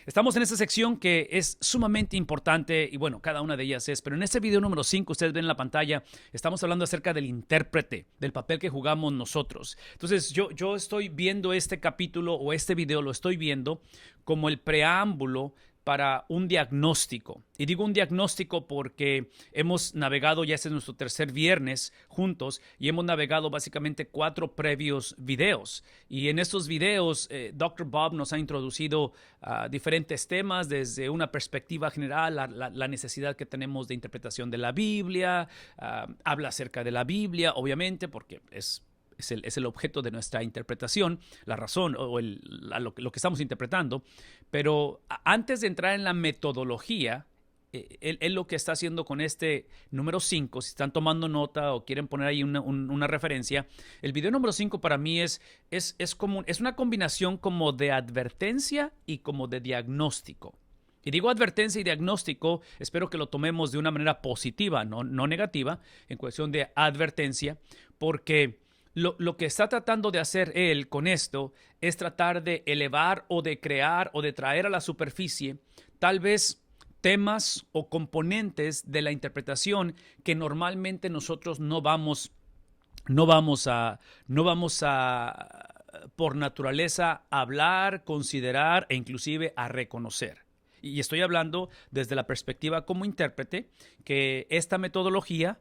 Estamos en esta sección que es sumamente importante y bueno, cada una de ellas es, pero en este video número 5, ustedes ven en la pantalla, estamos hablando acerca del intérprete, del papel que jugamos nosotros. Entonces yo estoy viendo este capítulo o este video, lo estoy viendo como el preámbulo para un diagnóstico. Y digo un diagnóstico porque hemos navegado, ya este es nuestro tercer viernes juntos, y hemos navegado básicamente 4 previos videos. Y en estos videos, Dr. Bob nos ha introducido diferentes temas desde una perspectiva general, la necesidad que tenemos de interpretación de la Biblia, habla acerca de la Biblia, obviamente, porque es el objeto de nuestra interpretación, la razón o lo que estamos interpretando. Pero antes de entrar en la metodología, él lo que está haciendo con este número 5, si están tomando nota o quieren poner ahí una referencia, el video número 5 para mí es una combinación como de advertencia y como de diagnóstico. Y digo advertencia y diagnóstico, espero que lo tomemos de una manera positiva, no negativa, en cuestión de advertencia, porque lo que está tratando de hacer él con esto es tratar de elevar o de crear o de traer a la superficie tal vez temas o componentes de la interpretación que normalmente nosotros no vamos a por naturaleza hablar, considerar e inclusive a reconocer. Y estoy hablando desde la perspectiva como intérprete, que esta metodología,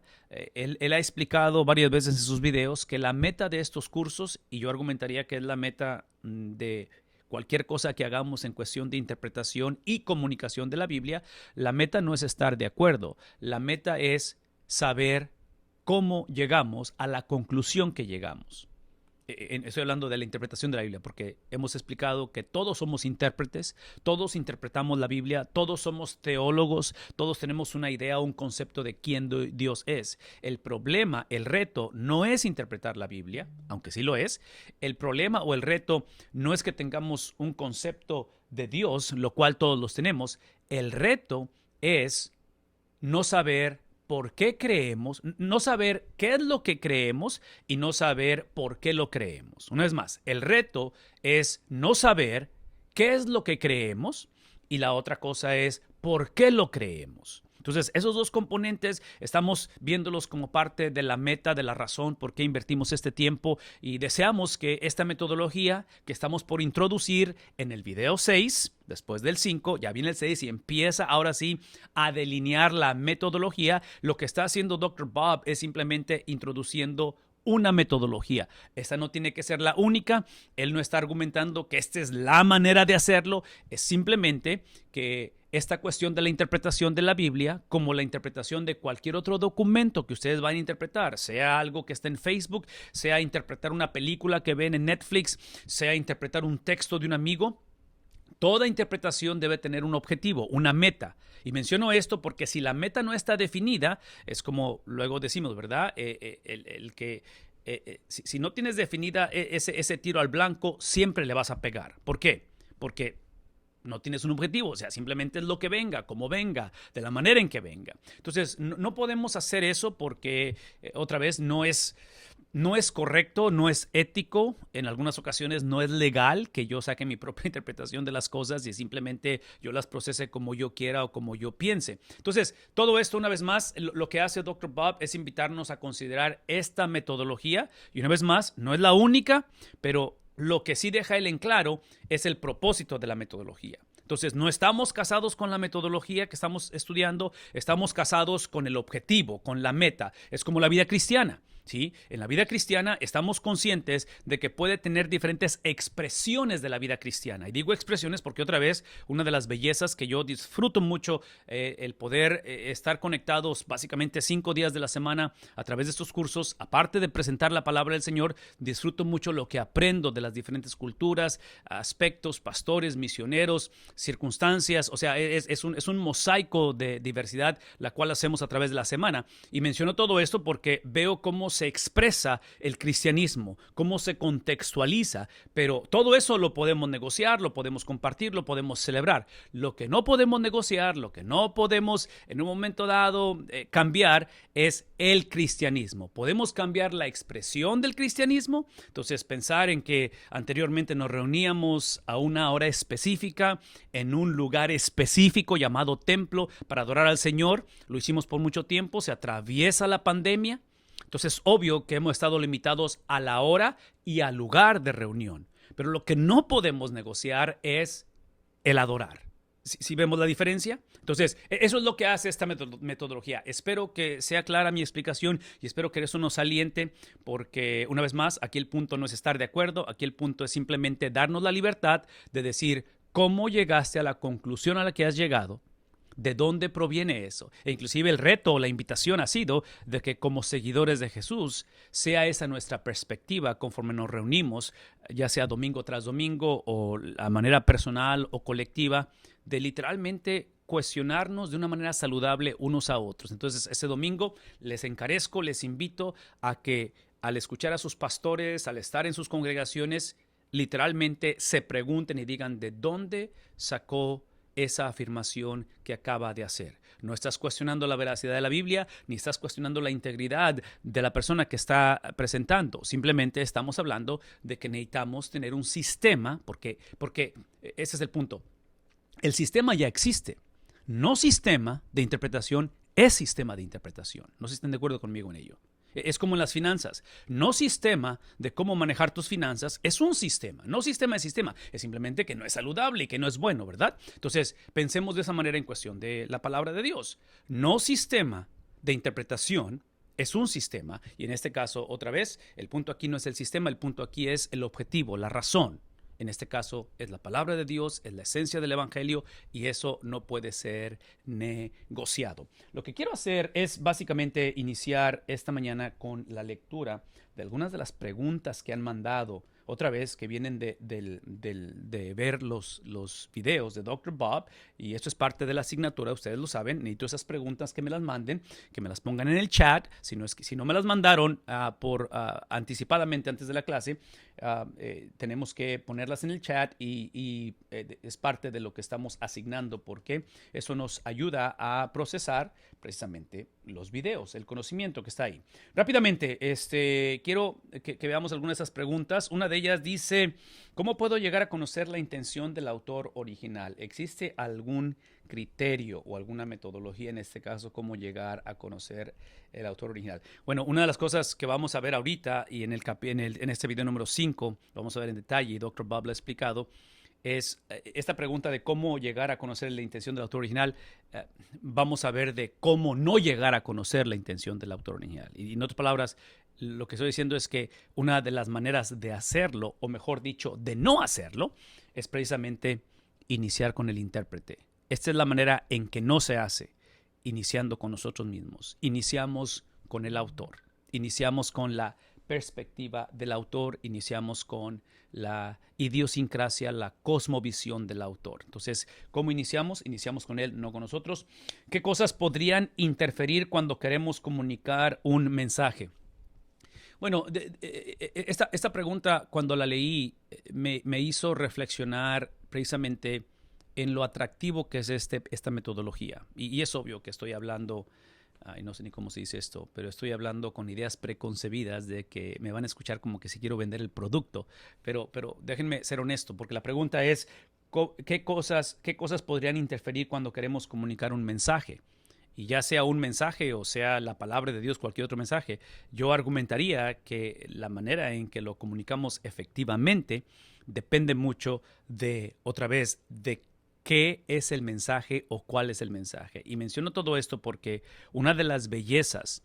él ha explicado varias veces en sus videos que la meta de estos cursos, y yo argumentaría que es la meta de cualquier cosa que hagamos en cuestión de interpretación y comunicación de la Biblia, la meta no es estar de acuerdo, la meta es saber cómo llegamos a la conclusión que llegamos. Estoy hablando de la interpretación de la Biblia, porque hemos explicado que todos somos intérpretes, todos interpretamos la Biblia, todos somos teólogos, todos tenemos una idea o un concepto de quién Dios es. El problema, el reto, no es interpretar la Biblia, aunque sí lo es. El problema o el reto no es que tengamos un concepto de Dios, lo cual todos los tenemos. El reto es no saber por qué creemos, no saber qué es lo que creemos y no saber por qué lo creemos. Una vez más, el reto es no saber qué es lo que creemos y la otra cosa es por qué lo creemos. Entonces, esos dos componentes estamos viéndolos como parte de la meta, de la razón por qué invertimos este tiempo, y deseamos que esta metodología que estamos por introducir en el video 6, después del 5, ya viene el 6 y empieza ahora sí a delinear la metodología. Lo que está haciendo Dr. Bob es simplemente introduciendo una metodología. Esta no tiene que ser la única. Él no está argumentando que esta es la manera de hacerlo. Es simplemente que esta cuestión de la interpretación de la Biblia, como la interpretación de cualquier otro documento que ustedes van a interpretar, sea algo que está en Facebook, sea interpretar una película que ven en Netflix, sea interpretar un texto de un amigo, toda interpretación debe tener un objetivo, una meta. Y menciono esto porque si la meta no está definida, es como luego decimos, ¿verdad? Si no tienes definida ese tiro al blanco, siempre le vas a pegar. ¿Por qué? Porque no tienes un objetivo, o sea, simplemente es lo que venga, como venga, de la manera en que venga. Entonces, no podemos hacer eso porque, otra vez, no es correcto, no es ético, en algunas ocasiones no es legal que yo saque mi propia interpretación de las cosas y simplemente yo las procese como yo quiera o como yo piense. Entonces, todo esto, una vez más, lo que hace Dr. Bob es invitarnos a considerar esta metodología, y una vez más, no es la única, pero lo que sí deja él en claro es el propósito de la metodología. Entonces, no estamos casados con la metodología que estamos estudiando, estamos casados con el objetivo, con la meta. Es como la vida cristiana. ¿Sí? En la vida cristiana estamos conscientes de que puede tener diferentes expresiones de la vida cristiana. Y digo expresiones porque, otra vez, una de las bellezas que yo disfruto mucho, el poder estar conectados básicamente 5 días de la semana a través de estos cursos, aparte de presentar la palabra del Señor, disfruto mucho lo que aprendo de las diferentes culturas, aspectos, pastores, misioneros, circunstancias. O sea, es un mosaico de diversidad la cual hacemos a través de la semana. Y menciono todo esto porque veo cómo se expresa el cristianismo, cómo se contextualiza, pero todo eso lo podemos negociar, lo podemos compartir, lo podemos celebrar. Lo que no podemos negociar, lo que no podemos en un momento dado cambiar es el cristianismo. Podemos cambiar la expresión del cristianismo, entonces pensar en que anteriormente nos reuníamos a una hora específica, en un lugar específico llamado templo para adorar al Señor, lo hicimos por mucho tiempo, se atraviesa la pandemia, entonces obvio que hemos estado limitados a la hora y al lugar de reunión, pero lo que no podemos negociar es el adorar. ¿Sí vemos la diferencia? Entonces, eso es lo que hace esta metodología. Espero que sea clara mi explicación y espero que eso nos aliente porque, una vez más, aquí el punto no es estar de acuerdo, aquí el punto es simplemente darnos la libertad de decir cómo llegaste a la conclusión a la que has llegado, de dónde proviene eso. E inclusive el reto o la invitación ha sido de que como seguidores de Jesús sea esa nuestra perspectiva conforme nos reunimos, ya sea domingo tras domingo o a manera personal o colectiva, de literalmente cuestionarnos de una manera saludable unos a otros. Entonces, ese domingo les encarezco, les invito a que al escuchar a sus pastores, al estar en sus congregaciones, literalmente se pregunten y digan de dónde sacó esa afirmación que acaba de hacer. No estás cuestionando la veracidad de la Biblia, ni estás cuestionando la integridad de la persona que está presentando. Simplemente estamos hablando de que necesitamos tener un sistema, porque ese es el punto. El sistema ya existe. No sistema de interpretación es sistema de interpretación. No sé si están de acuerdo conmigo en ello. Es como en las finanzas. No sistema de cómo manejar tus finanzas es un sistema. No sistema de sistema. Es simplemente que no es saludable y que no es bueno, ¿verdad? Entonces, pensemos de esa manera en cuestión de la palabra de Dios. No sistema de interpretación es un sistema. Y en este caso, otra vez, el punto aquí no es el sistema, el punto aquí es el objetivo, la razón. En este caso es la palabra de Dios, es la esencia del evangelio y eso no puede ser negociado. Lo que quiero hacer es básicamente iniciar esta mañana con la lectura de algunas de las preguntas que han mandado, otra vez que vienen de ver los videos de Dr. Bob, y esto es parte de la asignatura, ustedes lo saben. Necesito esas preguntas que me las manden, que me las pongan en el chat. Si no me las mandaron anticipadamente antes de la clase, tenemos que ponerlas en el chat y es parte de lo que estamos asignando porque eso nos ayuda a procesar precisamente los videos, el conocimiento que está ahí. Rápidamente, quiero que veamos algunas de esas preguntas. Una de ellas dice, ¿cómo puedo llegar a conocer la intención del autor original? ¿Existe algún criterio o alguna metodología en este caso cómo llegar a conocer el autor original? Bueno, una de las cosas que vamos a ver ahorita y en este video número 5 lo vamos a ver en detalle y Dr. Bob lo ha explicado, es esta pregunta de cómo llegar a conocer la intención del autor original. Vamos a ver de cómo no llegar a conocer la intención del autor original. Y en otras palabras, lo que estoy diciendo es que una de las maneras de hacerlo, o mejor dicho, de no hacerlo, es precisamente iniciar con el intérprete. Esta es la manera en que no se hace, iniciando con nosotros mismos. Iniciamos con el autor, iniciamos con la perspectiva del autor, iniciamos con la idiosincrasia, la cosmovisión del autor. Entonces, ¿cómo iniciamos? Iniciamos con él, no con nosotros. ¿Qué cosas podrían interferir cuando queremos comunicar un mensaje? Bueno, esta pregunta cuando la leí me hizo reflexionar precisamente en lo atractivo que es esta metodología. Y es obvio que estoy hablando, no sé ni cómo se dice esto, pero estoy hablando con ideas preconcebidas de que me van a escuchar como que si quiero vender el producto. Pero déjenme ser honesto, porque la pregunta es, ¿qué cosas podrían interferir cuando queremos comunicar un mensaje? Y ya sea un mensaje o sea la palabra de Dios, cualquier otro mensaje, yo argumentaría que la manera en que lo comunicamos efectivamente depende mucho de, otra vez, de qué es el mensaje o cuál es el mensaje. Y menciono todo esto porque una de las bellezas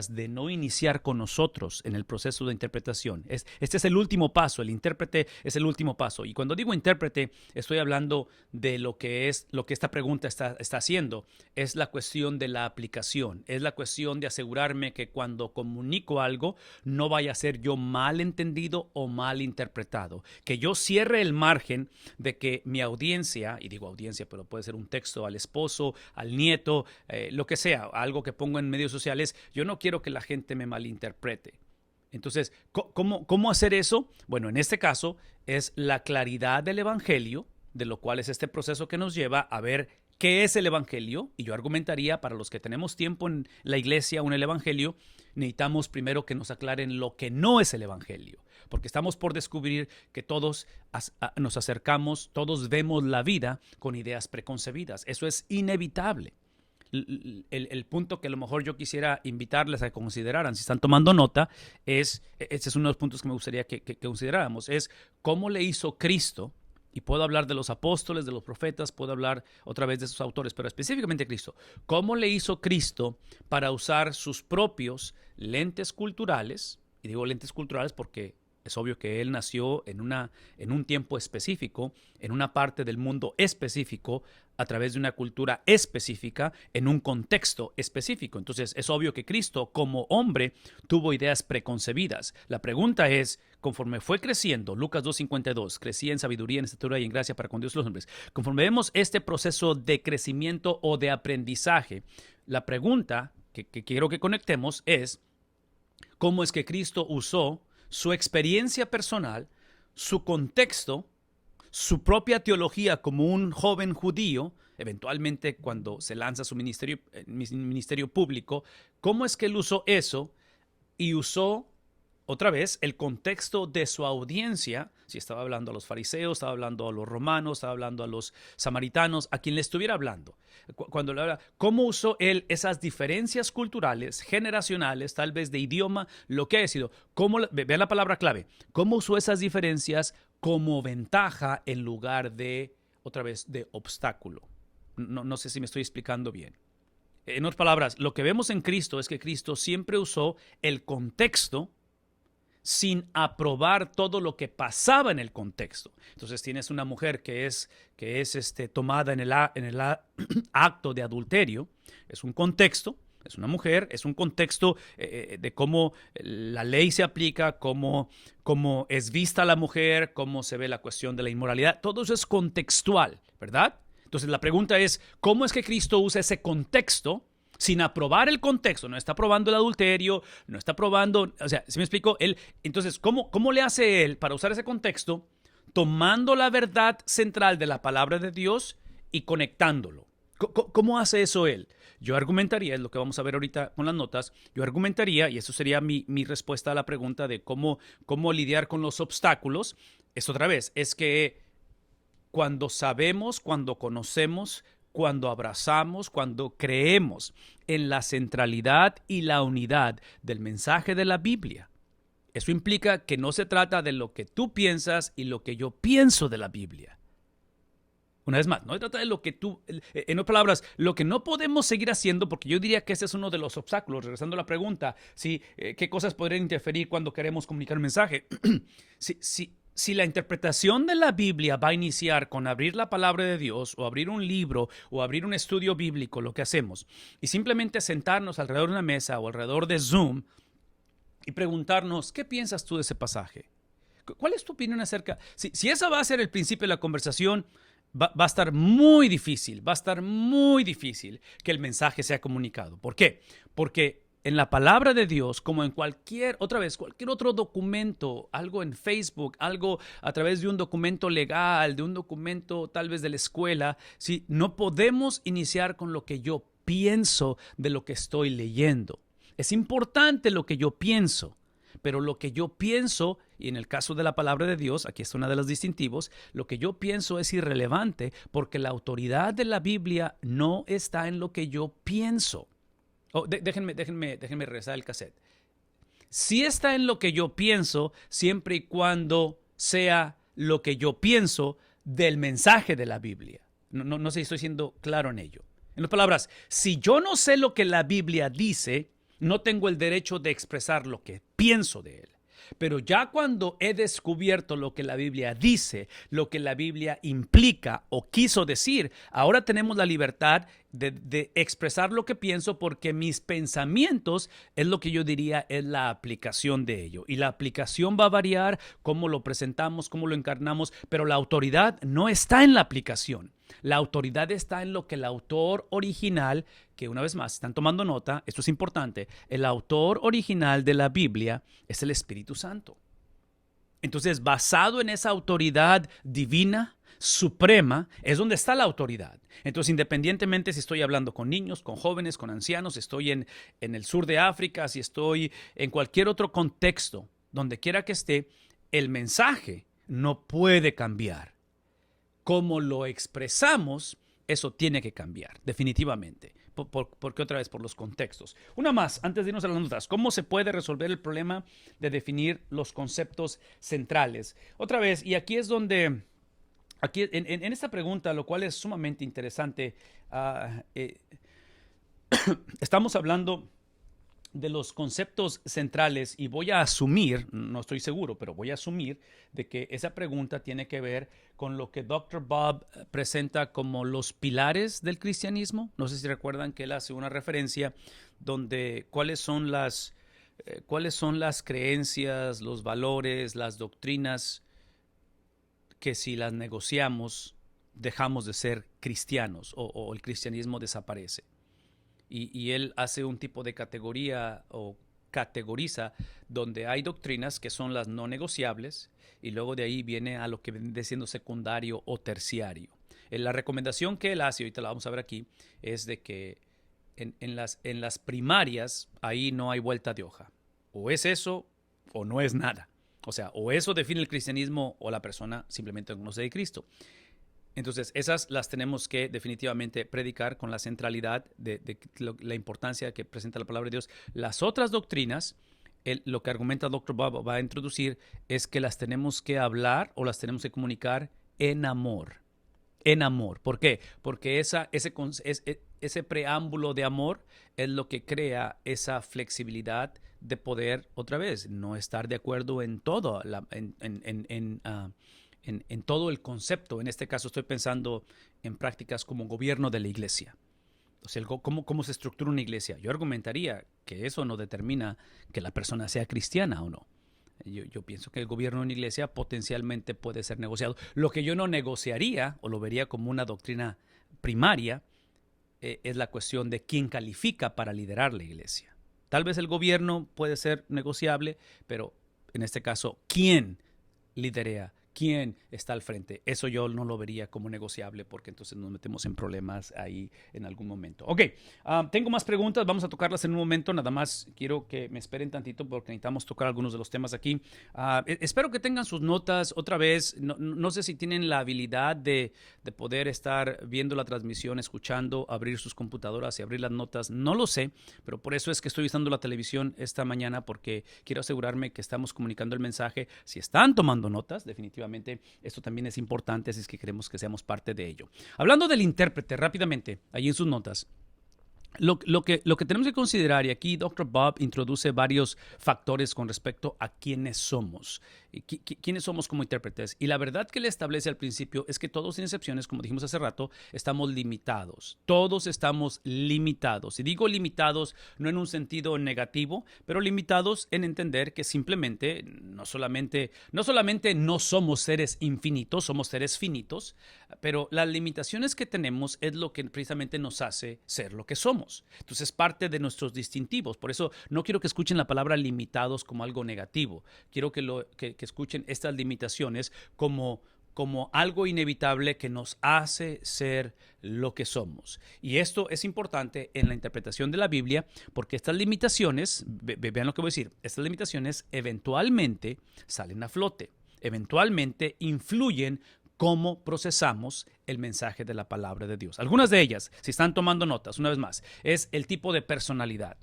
de no iniciar con nosotros en el proceso de interpretación este es el último paso. El intérprete es el último paso. Y cuando digo intérprete, estoy hablando de lo que esta pregunta está haciendo. Es la cuestión de la aplicación. Es la cuestión de asegurarme que cuando comunico algo no vaya a ser yo mal entendido o mal interpretado. Que yo cierre el margen de que mi audiencia, y digo audiencia, pero puede ser un texto al esposo, al nieto, lo que sea, algo que pongo en medios sociales, sociales, yo no quiero que la gente me malinterprete. Entonces, ¿cómo hacer eso? Bueno, en este caso es la claridad del Evangelio, de lo cual es este proceso que nos lleva a ver qué es el Evangelio. Y yo argumentaría, para los que tenemos tiempo en la iglesia o en el Evangelio, necesitamos primero que nos aclaren lo que no es el Evangelio. Porque estamos por descubrir que todos nos acercamos, todos vemos la vida con ideas preconcebidas. Eso es inevitable. El punto que a lo mejor yo quisiera invitarles a que consideraran, si están tomando nota, este es uno de los puntos que me gustaría que consideráramos, es cómo le hizo Cristo, y puedo hablar de los apóstoles, de los profetas, puedo hablar otra vez de sus autores, pero específicamente Cristo, cómo le hizo Cristo para usar sus propios lentes culturales, y digo lentes culturales porque es obvio que él nació en un tiempo específico, en una parte del mundo específico, a través de una cultura específica, en un contexto específico. Entonces, es obvio que Cristo, como hombre, tuvo ideas preconcebidas. La pregunta es, conforme fue creciendo, Lucas 2:52, crecía en sabiduría, en estatura y en gracia para con Dios y los hombres. Conforme vemos este proceso de crecimiento o de aprendizaje, la pregunta que quiero que conectemos es, ¿cómo es que Cristo usó su experiencia personal, su contexto, su propia teología como un joven judío, eventualmente cuando se lanza su ministerio público, cómo es que él usó eso y usó otra vez el contexto de su audiencia? Si estaba hablando a los fariseos, estaba hablando a los romanos, estaba hablando a los samaritanos, a quien le estuviera hablando. Cuando le habla, ¿cómo usó él esas diferencias culturales, generacionales, tal vez de idioma, lo que haya sido? Vean la palabra clave. ¿Cómo usó esas diferencias como ventaja en lugar de, otra vez, de obstáculo? No sé si me estoy explicando bien. En otras palabras, lo que vemos en Cristo es que Cristo siempre usó el contexto sin aprobar todo lo que pasaba en el contexto. Entonces tienes una mujer que es tomada en el acto de adulterio. Es un contexto, es una mujer, es un contexto de cómo la ley se aplica, cómo es vista la mujer, cómo se ve la cuestión de la inmoralidad. Todo eso es contextual, ¿verdad? Entonces la pregunta es, ¿cómo es que Cristo usa ese contexto sin aprobar el contexto? No está probando el adulterio, no está probando, o sea, ¿sí me explico? Entonces, ¿cómo le hace él para usar ese contexto, tomando la verdad central de la palabra de Dios y conectándolo? ¿Cómo hace eso él? Yo argumentaría, es lo que vamos a ver ahorita con las notas, yo argumentaría, y eso sería mi respuesta a la pregunta de cómo lidiar con los obstáculos, es otra vez, es que cuando sabemos, cuando conocemos, cuando abrazamos, cuando creemos en la centralidad y la unidad del mensaje de la Biblia, eso implica que no se trata de lo que tú piensas y lo que yo pienso de la Biblia. Una vez más, no se trata de lo que tú, en otras palabras, lo que no podemos seguir haciendo, porque yo diría que ese es uno de los obstáculos, regresando a la pregunta, ¿qué cosas podrían interferir cuando queremos comunicar un mensaje? Si la interpretación de la Biblia va a iniciar con abrir la palabra de Dios o abrir un libro o abrir un estudio bíblico, lo que hacemos, y simplemente sentarnos alrededor de una mesa o alrededor de Zoom y preguntarnos, ¿qué piensas tú de ese pasaje? ¿Cuál es tu opinión acerca? Si esa va a ser el principio de la conversación, va a estar muy difícil, que el mensaje sea comunicado. ¿Por qué? Porque en la palabra de Dios, como en cualquier otro documento, algo en Facebook, algo a través de un documento legal, de un documento tal vez de la escuela, no podemos iniciar con lo que yo pienso de lo que estoy leyendo. Es importante lo que yo pienso, pero lo que yo pienso, y en el caso de la palabra de Dios, aquí está una de los distintivos, lo que yo pienso es irrelevante porque la autoridad de la Biblia no está en lo que yo pienso. Déjenme regresar el cassette. Sí está en lo que yo pienso, siempre y cuando sea lo que yo pienso del mensaje de la Biblia. No sé si estoy siendo claro en ello. En otras palabras, si yo no sé lo que la Biblia dice, no tengo el derecho de expresar lo que pienso de él. Pero ya cuando he descubierto lo que la Biblia dice, lo que la Biblia implica o quiso decir, ahora tenemos la libertad de expresar lo que pienso, porque mis pensamientos es lo que yo diría es la aplicación de ello. Y la aplicación va a variar, cómo lo presentamos, cómo lo encarnamos, pero la autoridad no está en la aplicación. La autoridad está en lo que el autor original, que una vez más, están tomando nota, esto es importante, el autor original de la Biblia es el Espíritu Santo. Entonces, basado en esa autoridad divina, suprema, es donde está la autoridad. Entonces, independientemente si estoy hablando con niños, con jóvenes, con ancianos, estoy en el sur de África, si estoy en cualquier otro contexto, donde quiera que esté, el mensaje no puede cambiar. Como lo expresamos, eso tiene que cambiar, definitivamente. Porque otra vez, por los contextos. Una más, antes de irnos a las notas. ¿Cómo se puede resolver el problema de definir los conceptos centrales? Otra vez, y aquí es donde, aquí en esta pregunta, lo cual es sumamente interesante, estamos hablando de los conceptos centrales y voy a asumir, no estoy seguro, pero voy a asumir de que esa pregunta tiene que ver con lo que Dr. Bob presenta como los pilares del cristianismo. No sé si recuerdan que él hace una referencia donde cuáles son las creencias, los valores, las doctrinas que si las negociamos dejamos de ser cristianos o el cristianismo desaparece. Y él hace un tipo de categoría o categoriza donde hay doctrinas que son las no negociables y luego de ahí viene a lo que viene siendo secundario o terciario. La recomendación que él hace, ahorita la vamos a ver aquí, es de que en las primarias ahí no hay vuelta de hoja. O es eso o no es nada. O sea, o eso define el cristianismo o la persona simplemente no conoce de Cristo. Entonces, esas las tenemos que definitivamente predicar con la centralidad de la importancia que presenta la palabra de Dios. Las otras doctrinas, lo que argumenta Dr. Bob va a introducir es que las tenemos que hablar o las tenemos que comunicar en amor. En amor. ¿Por qué? Porque ese preámbulo de amor es lo que crea esa flexibilidad de poder, otra vez, no estar de acuerdo en todo, en todo el concepto. En este caso estoy pensando en prácticas como gobierno de la iglesia. O sea, cómo se estructura una iglesia. Yo argumentaría que eso no determina que la persona sea cristiana o no. Yo pienso que el gobierno de una iglesia potencialmente puede ser negociado. Lo que yo no negociaría o lo vería como una doctrina primaria es la cuestión de quién califica para liderar la iglesia. Tal vez el gobierno puede ser negociable, pero en este caso, ¿quién liderea? ¿Quién está al frente? Eso yo no lo vería como negociable porque entonces nos metemos en problemas ahí en algún momento. Ok, tengo más preguntas, vamos a tocarlas en un momento, nada más quiero que me esperen tantito porque necesitamos tocar algunos de los temas aquí. Espero que tengan sus notas otra vez, no sé si tienen la habilidad de poder estar viendo la transmisión, escuchando, abrir sus computadoras y abrir las notas, no lo sé, pero por eso es que estoy usando la televisión esta mañana porque quiero asegurarme que estamos comunicando el mensaje. Si están tomando notas, definitivamente esto también es importante, así es que queremos que seamos parte de ello. Hablando del intérprete, rápidamente, ahí en sus notas, lo que tenemos que considerar, y aquí Dr. Bob introduce varios factores con respecto a quiénes somos, quiénes somos como intérpretes. Y la verdad que le establece al principio es que todos, sin excepciones, como dijimos hace rato, estamos limitados. Todos estamos limitados. Y digo limitados no en un sentido negativo, pero limitados en entender que simplemente, no solamente no somos seres infinitos, somos seres finitos, pero las limitaciones que tenemos es lo que precisamente nos hace ser lo que somos. Entonces es parte de nuestros distintivos. Por eso no quiero que escuchen la palabra limitados como algo negativo. Quiero que escuchen estas limitaciones como algo inevitable que nos hace ser lo que somos. Y esto es importante en la interpretación de la Biblia porque estas limitaciones, vean lo que voy a decir, estas limitaciones eventualmente salen a flote, eventualmente influyen cómo procesamos el mensaje de la palabra de Dios. Algunas de ellas, si están tomando notas, una vez más, es el tipo de personalidad.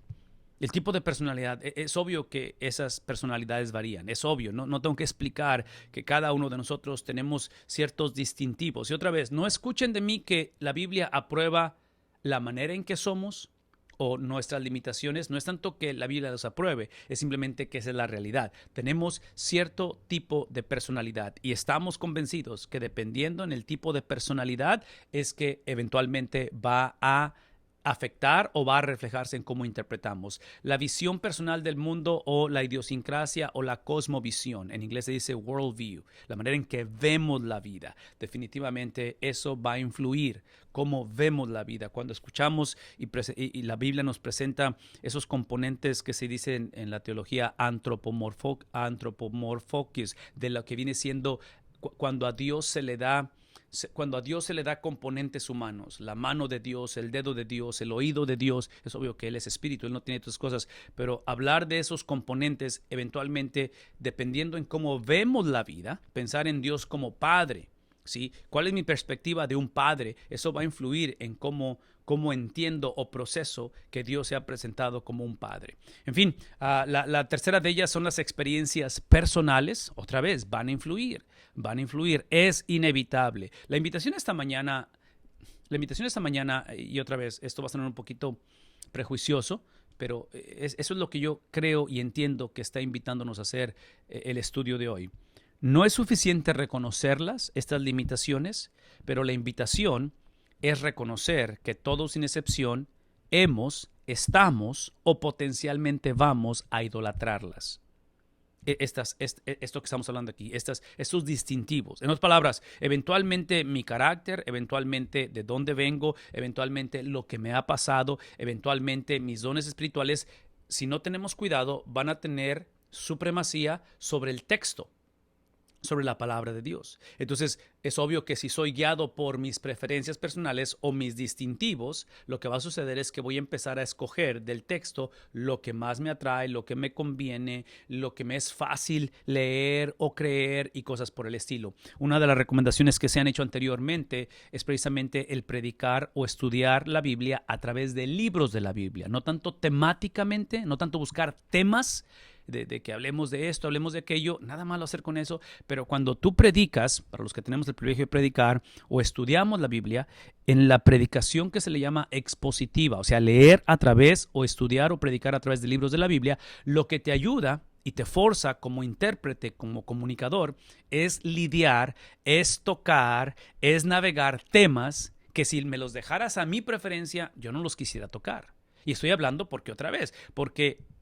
El tipo de personalidad, es obvio que esas personalidades varían, es obvio, no tengo que explicar que cada uno de nosotros tenemos ciertos distintivos. Y otra vez, no escuchen de mí que la Biblia aprueba la manera en que somos o nuestras limitaciones. No es tanto que la Biblia los apruebe, es simplemente que esa es la realidad. Tenemos cierto tipo de personalidad y estamos convencidos que dependiendo en el tipo de personalidad es que eventualmente va a afectar o va a reflejarse en cómo interpretamos la visión personal del mundo o la idiosincrasia o la cosmovisión. En inglés se dice worldview, la manera en que vemos la vida. Definitivamente eso va a influir cómo vemos la vida. Cuando escuchamos y la Biblia nos presenta esos componentes que se dicen en la teología antropomorphokis, de lo que viene siendo cuando a Dios se le da componentes humanos, la mano de Dios, el dedo de Dios, el oído de Dios. Es obvio que Él es espíritu, Él no tiene todas cosas, pero hablar de esos componentes eventualmente, dependiendo en cómo vemos la vida, pensar en Dios como Padre, ¿sí? ¿Cuál es mi perspectiva de un padre? Eso va a influir en cómo entiendo o proceso que Dios se ha presentado como un padre. En fin, la tercera de ellas son las experiencias personales. Otra vez, van a influir, es inevitable. La invitación esta mañana, y otra vez, esto va a sonar un poquito prejuicioso, pero eso es lo que yo creo y entiendo que está invitándonos a hacer el estudio de hoy. No es suficiente reconocerlas, estas limitaciones, pero la invitación es reconocer que todos sin excepción estamos o potencialmente vamos a idolatrarlas. Esto que estamos hablando aquí, estos distintivos. En otras palabras, eventualmente mi carácter, eventualmente de dónde vengo, eventualmente lo que me ha pasado, eventualmente mis dones espirituales, si no tenemos cuidado, van a tener supremacía sobre el texto, sobre la palabra de Dios. Entonces, es obvio que si soy guiado por mis preferencias personales o mis distintivos, lo que va a suceder es que voy a empezar a escoger del texto lo que más me atrae, lo que me conviene, lo que me es fácil leer o creer y cosas por el estilo. Una de las recomendaciones que se han hecho anteriormente es precisamente el predicar o estudiar la Biblia a través de libros de la Biblia, no tanto temáticamente, no tanto buscar temas de que hablemos de esto, hablemos de aquello, nada malo hacer con eso, pero cuando tú predicas, para los que tenemos el privilegio de predicar o estudiamos la Biblia, en la predicación que se le llama expositiva, o sea, leer a través o estudiar o predicar a través de libros de la Biblia, lo que te ayuda y te forza como intérprete, como comunicador, es lidiar, es tocar, es navegar temas que si me los dejaras a mi preferencia, yo no los quisiera tocar. Y estoy hablando porque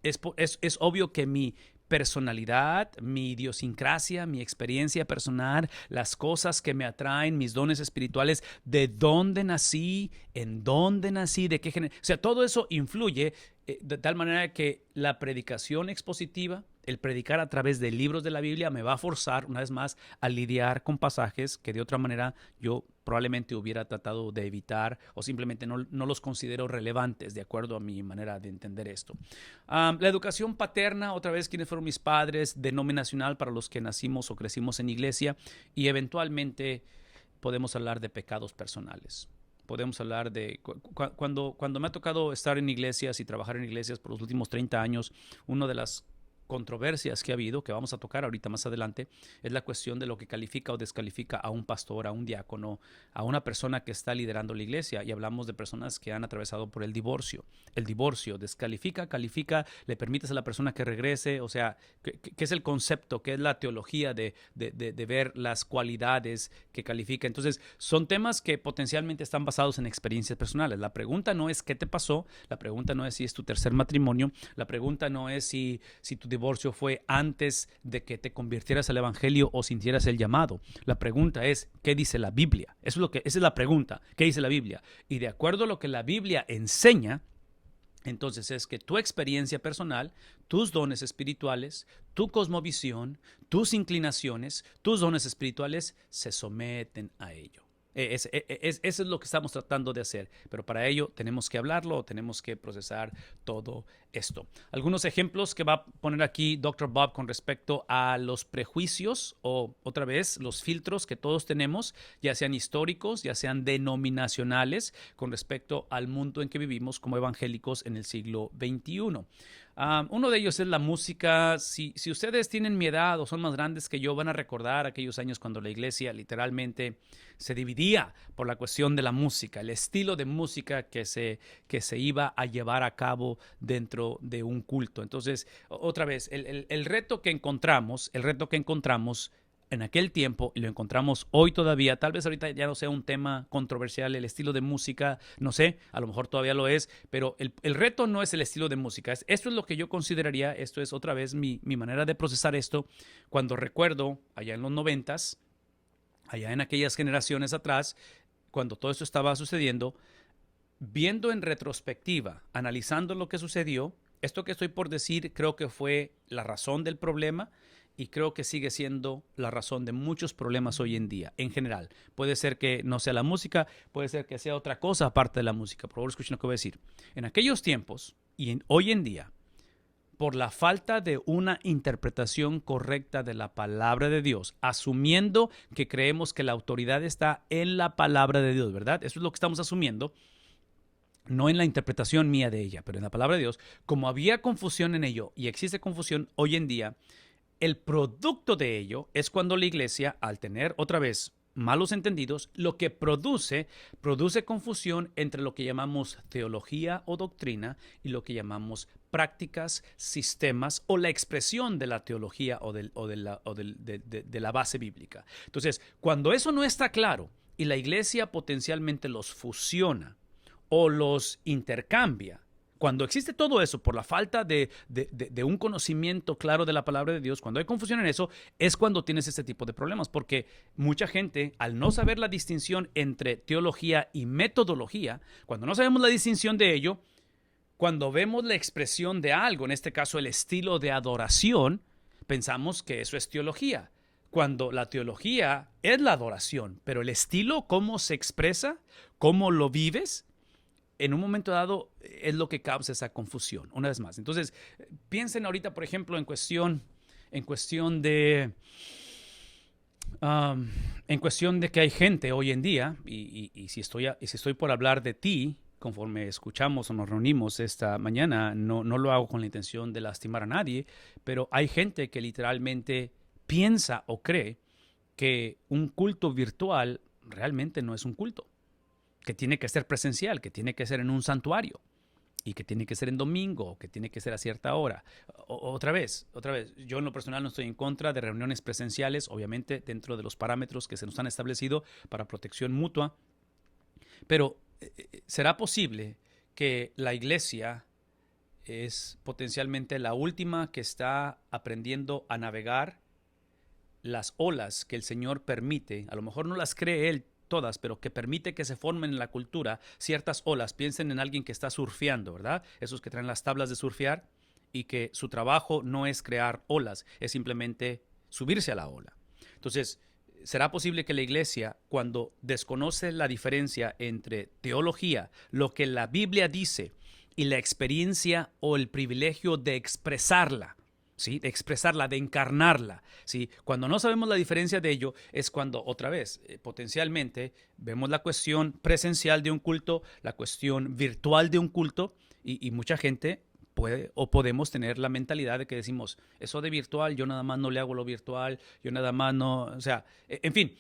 es obvio que mi personalidad, mi idiosincrasia, mi experiencia personal, las cosas que me atraen, mis dones espirituales, de dónde nací, en dónde nací, de qué género. O sea, todo eso influye de tal manera que la predicación expositiva, el predicar a través de libros de la Biblia me va a forzar, una vez más, a lidiar con pasajes que de otra manera yo probablemente hubiera tratado de evitar o simplemente no los considero relevantes de acuerdo a mi manera de entender esto. La educación paterna, otra vez, quiénes fueron mis padres, denominacional para los que nacimos o crecimos en iglesia, y eventualmente podemos hablar de pecados personales. Podemos hablar de cuando me ha tocado estar en iglesias y trabajar en iglesias por los últimos 30 años, una de las controversias que ha habido, que vamos a tocar ahorita más adelante, es la cuestión de lo que califica o descalifica a un pastor, a un diácono, a una persona que está liderando la iglesia. Y hablamos de personas que han atravesado por el divorcio. El divorcio descalifica, califica, le permites a la persona que regrese. O sea, ¿qué es el concepto? ¿Qué es la teología de ver las cualidades que califica? Entonces, son temas que potencialmente están basados en experiencias personales. La pregunta no es qué te pasó, la pregunta no es si es tu tercer matrimonio, la pregunta no es si tu divorcio fue antes de que te convirtieras al evangelio o sintieras el llamado. La pregunta es, ¿qué dice la Biblia? Esa es la pregunta, ¿qué dice la Biblia? Y de acuerdo a lo que la Biblia enseña, entonces es que tu experiencia personal, tus dones espirituales, tu cosmovisión, tus inclinaciones, tus dones espirituales se someten a ello. Eso es lo que estamos tratando de hacer, pero para ello tenemos que hablarlo, tenemos que procesar todo esto. Algunos ejemplos que va a poner aquí Dr. Bob con respecto a los prejuicios o otra vez los filtros que todos tenemos, ya sean históricos, ya sean denominacionales, con respecto al mundo en que vivimos como evangélicos en el siglo XXI. Uno de ellos es la música. Si ustedes tienen mi edad o son más grandes que yo, van a recordar aquellos años cuando la iglesia literalmente se dividía por la cuestión de la música, el estilo de música que se iba a llevar a cabo dentro de un culto. Entonces, otra vez, el reto que encontramos en aquel tiempo, y lo encontramos hoy todavía, tal vez ahorita ya no sea un tema controversial, el estilo de música, no sé, a lo mejor todavía lo es, pero el reto no es el estilo de música. Esto es lo que yo consideraría, esto es otra vez mi manera de procesar esto, cuando recuerdo allá en los 90s, allá en aquellas generaciones atrás, cuando todo esto estaba sucediendo, viendo en retrospectiva, analizando lo que sucedió, esto que estoy por decir creo que fue la razón del problema y creo que sigue siendo la razón de muchos problemas hoy en día, en general. Puede ser que no sea la música, puede ser que sea otra cosa aparte de la música. Por favor, escuchen lo que voy a decir. En aquellos tiempos y hoy en día, por la falta de una interpretación correcta de la palabra de Dios, asumiendo que creemos que la autoridad está en la palabra de Dios, ¿verdad? Eso es lo que estamos asumiendo, no en la interpretación mía de ella, pero en la palabra de Dios. Como había confusión en ello y existe confusión hoy en día, el producto de ello es cuando la iglesia, al tener otra vez malos entendidos, lo que produce confusión entre lo que llamamos teología o doctrina y lo que llamamos prácticas, sistemas o la expresión de la teología de la base bíblica. Entonces, cuando eso no está claro y la iglesia potencialmente los fusiona o los intercambia, cuando existe todo eso por la falta de un conocimiento claro de la palabra de Dios, cuando hay confusión en eso, es cuando tienes este tipo de problemas, porque mucha gente, al no saber la distinción entre teología y metodología, cuando no sabemos la distinción de ello, cuando vemos la expresión de algo, en este caso el estilo de adoración, pensamos que eso es teología, cuando la teología es la adoración, pero el estilo, cómo se expresa, cómo lo vives, en un momento dado es lo que causa esa confusión, una vez más. Entonces, piensen ahorita, por ejemplo, en cuestión de que hay gente hoy en día, y si estoy por hablar de ti, conforme escuchamos o nos reunimos esta mañana, no lo hago con la intención de lastimar a nadie, pero hay gente que literalmente piensa o cree que un culto virtual realmente no es un culto, que tiene que ser presencial, que tiene que ser en un santuario y que tiene que ser en domingo, que tiene que ser a cierta hora. Otra vez, yo en lo personal no estoy en contra de reuniones presenciales, obviamente dentro de los parámetros que se nos han establecido para protección mutua, pero ¿será posible que la iglesia es potencialmente la última que está aprendiendo a navegar las olas que el Señor permite? A lo mejor no las cree Él todas, pero que permite que se formen en la cultura ciertas olas. Piensen en alguien que está surfeando, ¿verdad? Esos que traen las tablas de surfear y que su trabajo no es crear olas, es simplemente subirse a la ola. Entonces, ¿será posible que la iglesia, cuando desconoce la diferencia entre teología, lo que la Biblia dice, y la experiencia o el privilegio de expresarla, ¿sí? De expresarla, de encarnarla, ¿sí? Cuando no sabemos la diferencia de ello, es cuando, otra vez, potencialmente vemos la cuestión presencial de un culto, la cuestión virtual de un culto, y mucha gente puede o podemos tener la mentalidad de que decimos, eso de virtual, yo nada más no le hago lo virtual, yo nada más no, o sea, en fin,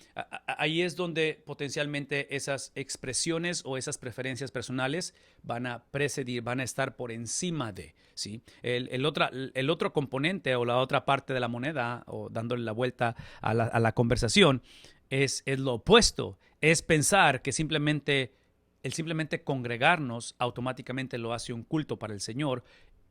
ahí es donde potencialmente esas expresiones o esas preferencias personales van a precedir, van a estar por encima de, ¿sí? El otro componente o la otra parte de la moneda, o dándole la vuelta a la conversación, es lo opuesto, es pensar que el simplemente congregarnos automáticamente lo hace un culto para el Señor,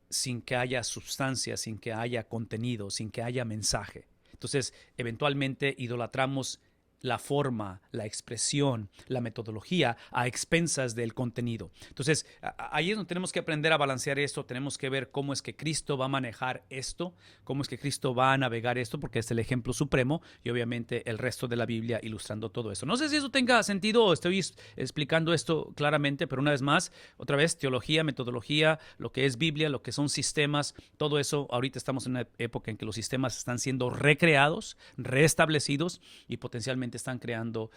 sin que haya sustancia, sin que haya contenido, sin que haya mensaje. Entonces, eventualmente idolatramos la forma, la expresión, la metodología a expensas del contenido. Entonces, ahí es donde tenemos que aprender a balancear esto, tenemos que ver cómo es que Cristo va a manejar esto, cómo es que Cristo va a navegar esto, porque es el ejemplo supremo y obviamente el resto de la Biblia ilustrando todo esto. No sé si eso tenga sentido o estoy explicando esto claramente, pero una vez más, otra vez, teología, metodología, lo que es Biblia, lo que son sistemas, todo eso, ahorita estamos en una época en que los sistemas están siendo recreados, reestablecidos y potencialmente están creando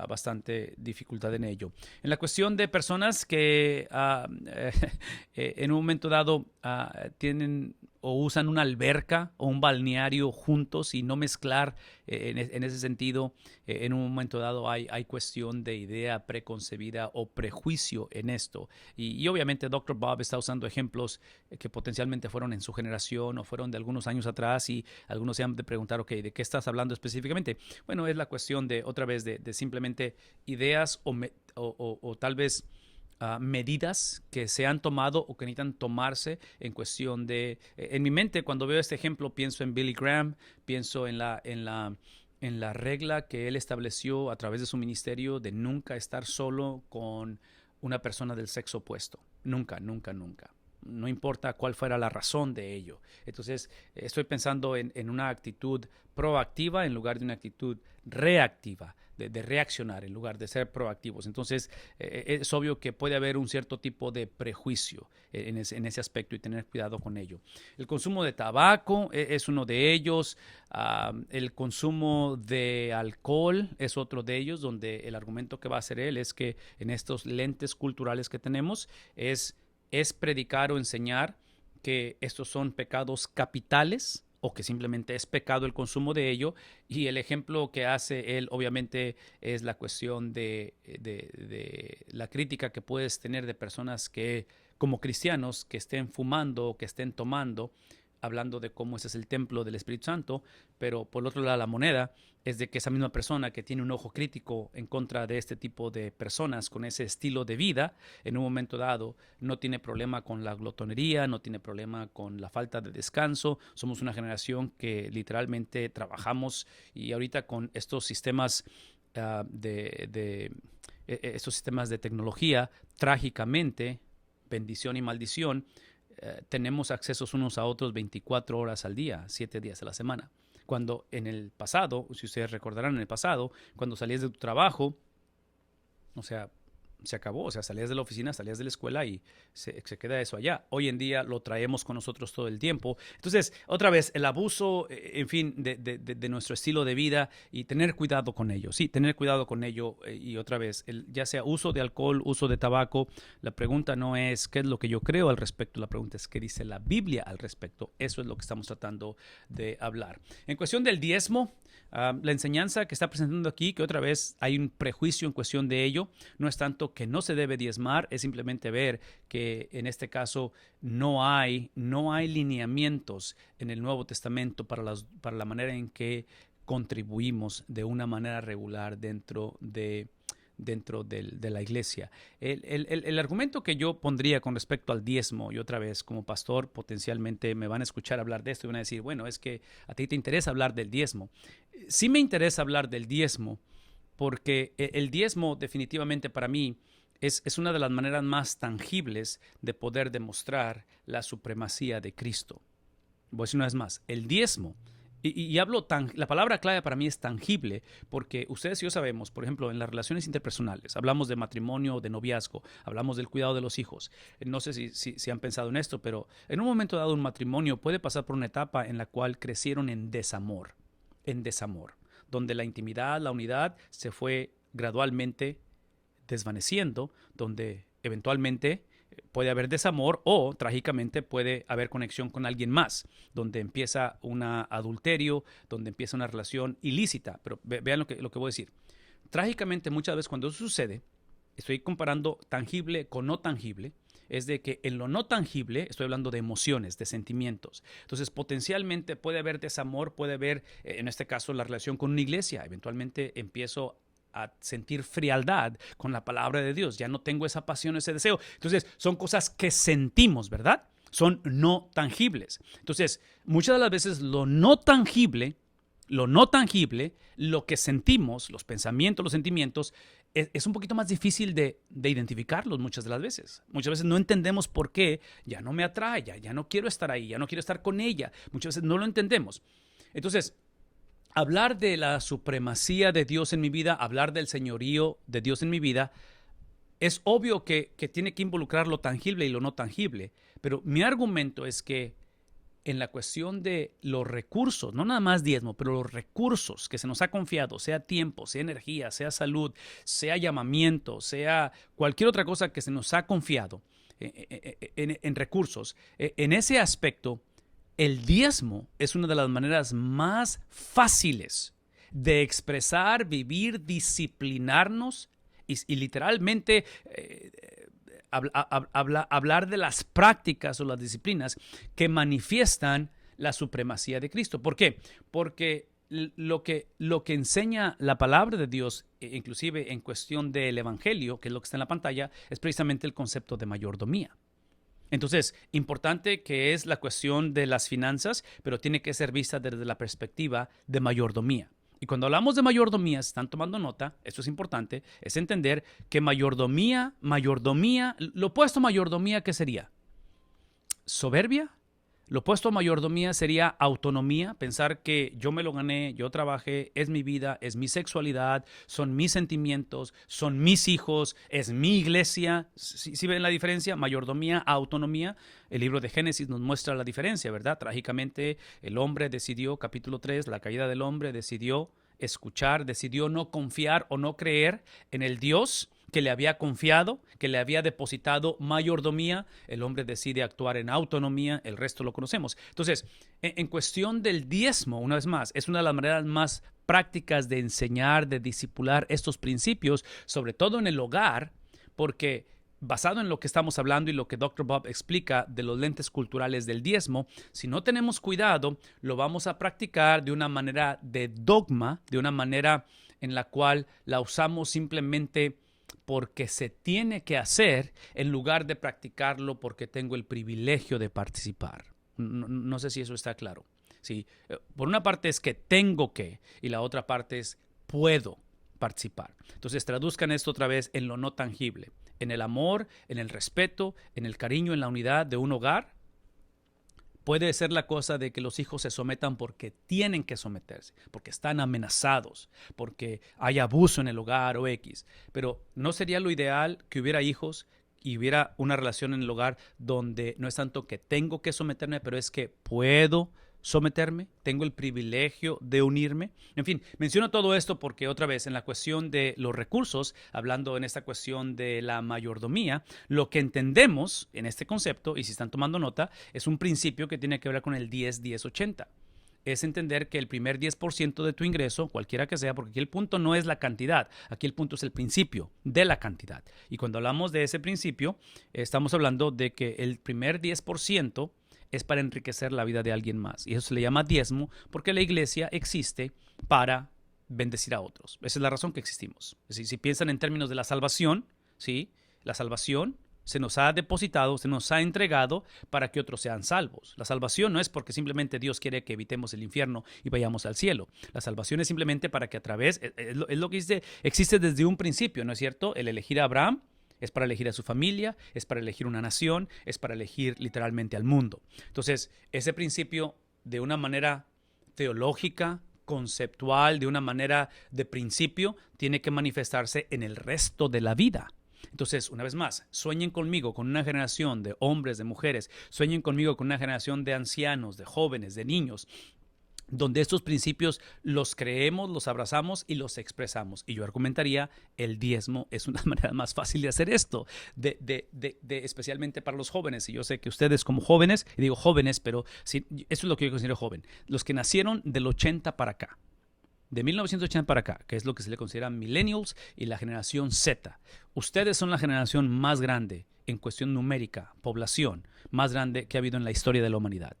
bastante dificultad en ello. En la cuestión de personas que en un momento dado tienen o usan una alberca o un balneario juntos y no mezclar en ese sentido. En un momento dado hay cuestión de idea preconcebida o prejuicio en esto. Y obviamente Dr. Bob está usando ejemplos que potencialmente fueron en su generación o fueron de algunos años atrás, y algunos se han de preguntar, ok, ¿de qué estás hablando específicamente? Bueno, es la cuestión de, otra vez, de simplemente ideas o tal vez medidas que se han tomado o que necesitan tomarse en cuestión de... en mi mente, cuando veo este ejemplo, pienso en Billy Graham, pienso en la regla que él estableció a través de su ministerio de nunca estar solo con una persona del sexo opuesto. Nunca, nunca, nunca. No importa cuál fuera la razón de ello. Entonces, estoy pensando en una actitud proactiva en lugar de una actitud reactiva, de reaccionar en lugar de ser proactivos. Entonces, es obvio que puede haber un cierto tipo de prejuicio en ese aspecto, y tener cuidado con ello. El consumo de tabaco es uno de ellos. El consumo de alcohol es otro de ellos, donde el argumento que va a hacer él es que en estos lentes culturales que tenemos es predicar o enseñar que estos son pecados capitales, o que simplemente es pecado el consumo de ello. Y el ejemplo que hace él obviamente es la cuestión de la crítica que puedes tener de personas que, como cristianos, que estén fumando o que estén tomando, hablando de cómo ese es el templo del Espíritu Santo. Pero por el otro lado de la moneda es de que esa misma persona que tiene un ojo crítico en contra de este tipo de personas con ese estilo de vida, en un momento dado no tiene problema con la glotonería, no tiene problema con la falta de descanso. Somos una generación que literalmente trabajamos, y ahorita con estos sistemas estos sistemas de tecnología, trágicamente, bendición y maldición, tenemos accesos unos a otros 24 horas al día, 7 días a la semana. Cuando en el pasado, si ustedes recordarán, en el pasado, cuando salías de tu trabajo, o sea, se acabó. O sea, salías de la oficina, salías de la escuela y se queda eso allá. Hoy en día lo traemos con nosotros todo el tiempo. Entonces, otra vez, el abuso, en fin, de nuestro estilo de vida, y tener cuidado con ello. Sí, tener cuidado con ello. Y otra vez, ya sea uso de alcohol, uso de tabaco, la pregunta no es qué es lo que yo creo al respecto, la pregunta es qué dice la Biblia al respecto. Eso es lo que estamos tratando de hablar. En cuestión del diezmo, la enseñanza que está presentando aquí, que otra vez hay un prejuicio en cuestión de ello, no es tanto que no se debe diezmar, es simplemente ver que en este caso no hay lineamientos en el Nuevo Testamento para la manera en que contribuimos de una manera regular dentro de la iglesia. El argumento que yo pondría con respecto al diezmo, y otra vez como pastor potencialmente me van a escuchar hablar de esto y van a decir, bueno, es que a ti te interesa hablar del diezmo. Sí me interesa hablar del diezmo, porque el diezmo definitivamente para mí es una de las maneras más tangibles de poder demostrar la supremacía de Cristo. Voy a decir una vez más, el diezmo. Y hablo la palabra clave para mí es tangible, porque ustedes y yo sabemos, por ejemplo, en las relaciones interpersonales, hablamos de matrimonio, de noviazgo, hablamos del cuidado de los hijos. No sé si han pensado en esto, pero en un momento dado un matrimonio puede pasar por una etapa en la cual crecieron en desamor, donde la intimidad, la unidad se fue gradualmente desvaneciendo, donde eventualmente puede haber desamor o trágicamente puede haber conexión con alguien más, donde empieza un adulterio, donde empieza una relación ilícita. Pero vean lo que voy a decir. Trágicamente muchas veces cuando eso sucede, estoy comparando tangible con no tangible, es de que en lo no tangible estoy hablando de emociones, de sentimientos. Entonces potencialmente puede haber desamor, puede haber, en este caso, la relación con una iglesia. Eventualmente empiezo a sentir frialdad con la palabra de Dios. Ya no tengo esa pasión, ese deseo. Entonces, son cosas que sentimos, ¿verdad? Son no tangibles. Entonces, muchas de las veces lo no tangible, lo que sentimos, los pensamientos, los sentimientos, es un poquito más difícil de identificarlos muchas de las veces. Muchas veces no entendemos por qué ya no me atrae, ya no quiero estar ahí, ya no quiero estar con ella. Muchas veces no lo entendemos. Entonces, hablar de la supremacía de Dios en mi vida, hablar del señorío de Dios en mi vida, es obvio que tiene que involucrar lo tangible y lo no tangible. Pero mi argumento es que en la cuestión de los recursos, no nada más diezmo, pero los recursos que se nos ha confiado, sea tiempo, sea energía, sea salud, sea llamamiento, sea cualquier otra cosa que se nos ha confiado en recursos, en ese aspecto, el diezmo es una de las maneras más fáciles de expresar, vivir, disciplinarnos y literalmente hablar de las prácticas o las disciplinas que manifiestan la supremacía de Cristo. ¿Por qué? Porque lo que enseña la palabra de Dios, inclusive en cuestión del evangelio, que es lo que está en la pantalla, es precisamente el concepto de mayordomía. Entonces, importante que es la cuestión de las finanzas, pero tiene que ser vista desde la perspectiva de mayordomía. Y cuando hablamos de mayordomía, si están tomando nota, esto es importante, es entender que mayordomía, lo opuesto a mayordomía, ¿qué sería? ¿Soberbia? Lo opuesto a mayordomía sería autonomía, pensar que yo me lo gané, yo trabajé, es mi vida, es mi sexualidad, son mis sentimientos, son mis hijos, es mi iglesia. ¿Sí ven la diferencia? Mayordomía, autonomía. El libro de Génesis nos muestra la diferencia, ¿verdad? Trágicamente, el hombre decidió, capítulo 3, la caída del hombre, decidió escuchar, decidió no confiar o no creer en el Dios que le había confiado, que le había depositado mayordomía. El hombre decide actuar en autonomía, el resto lo conocemos. Entonces, en cuestión del diezmo, una vez más, es una de las maneras más prácticas de enseñar, de discipular estos principios, sobre todo en el hogar, porque basado en lo que estamos hablando y lo que Dr. Bob explica de los lentes culturales del diezmo, si no tenemos cuidado, lo vamos a practicar de una manera de dogma, de una manera en la cual la usamos simplemente porque se tiene que hacer en lugar de practicarlo porque tengo el privilegio de participar. No sé si eso está claro. Sí. Por una parte es que tengo que y la otra parte es puedo participar. Entonces traduzcan esto otra vez en lo no tangible, en el amor, en el respeto, en el cariño, en la unidad de un hogar. Puede ser la cosa de que los hijos se sometan porque tienen que someterse, porque están amenazados, porque hay abuso en el hogar o X. Pero ¿no sería lo ideal que hubiera hijos y hubiera una relación en el hogar donde no es tanto que tengo que someterme, pero es que puedo someterme, tengo el privilegio de unirme? En fin, menciono todo esto porque otra vez en la cuestión de los recursos, hablando en esta cuestión de la mayordomía, lo que entendemos en este concepto, y si están tomando nota, es un principio que tiene que ver con el 10-10-80. Es entender que el primer 10% de tu ingreso, cualquiera que sea, porque aquí el punto no es la cantidad, aquí el punto es el principio de la cantidad. Y cuando hablamos de ese principio, estamos hablando de que el primer 10% es para enriquecer la vida de alguien más. Y eso se le llama diezmo porque la iglesia existe para bendecir a otros. Esa es la razón que existimos. Es decir, si piensan en términos de la salvación, ¿sí? La salvación se nos ha depositado, se nos ha entregado para que otros sean salvos. La salvación no es porque simplemente Dios quiere que evitemos el infierno y vayamos al cielo. La salvación es simplemente para que a través, es lo que existe desde un principio, ¿no es cierto? El elegir a Abraham es para elegir a su familia, es para elegir una nación, es para elegir literalmente al mundo. Entonces, ese principio de una manera teológica, conceptual, de una manera de principio, tiene que manifestarse en el resto de la vida. Entonces, una vez más, sueñen conmigo con una generación de hombres, de mujeres, sueñen conmigo con una generación de ancianos, de jóvenes, de niños, donde estos principios los creemos, los abrazamos y los expresamos. Y yo argumentaría, el diezmo es una manera más fácil de hacer esto, especialmente para los jóvenes. Y yo sé que ustedes como jóvenes, y digo jóvenes, pero sí, eso es lo que yo considero joven, los que nacieron del 80 para acá, de 1980 para acá, que es lo que se le considera millennials y la generación Z. Ustedes son la generación más grande en cuestión numérica, población, más grande que ha habido en la historia de la humanidad.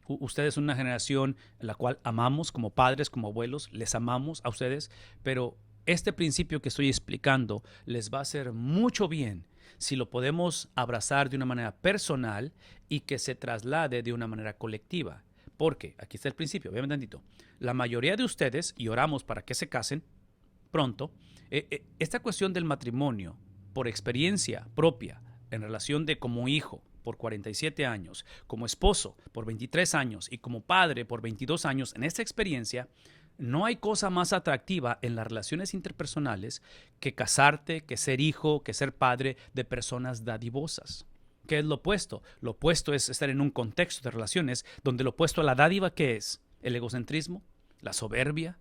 Ustedes son una generación en la cual amamos como padres, como abuelos, les amamos a ustedes, pero este principio que estoy explicando les va a hacer mucho bien si lo podemos abrazar de una manera personal y que se traslade de una manera colectiva. Porque, aquí está el principio, vean tantito, la mayoría de ustedes, y oramos para que se casen pronto, esta cuestión del matrimonio, por experiencia propia, en relación de como hijo, por 47 años, como esposo por 23 años y como padre por 22 años, en esta experiencia, no hay cosa más atractiva en las relaciones interpersonales que casarte, que ser hijo, que ser padre de personas dadivosas. ¿Qué es lo opuesto? Lo opuesto es estar en un contexto de relaciones donde lo opuesto a la dádiva, ¿qué es? El egocentrismo, la soberbia,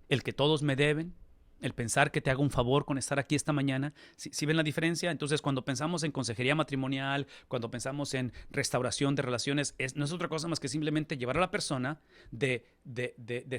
el que todos me deben, el pensar que te hago un favor con estar aquí esta mañana. ¿Sí ven la diferencia? Entonces, cuando pensamos en consejería matrimonial, cuando pensamos en restauración de relaciones, no es otra cosa más que simplemente llevar a la persona de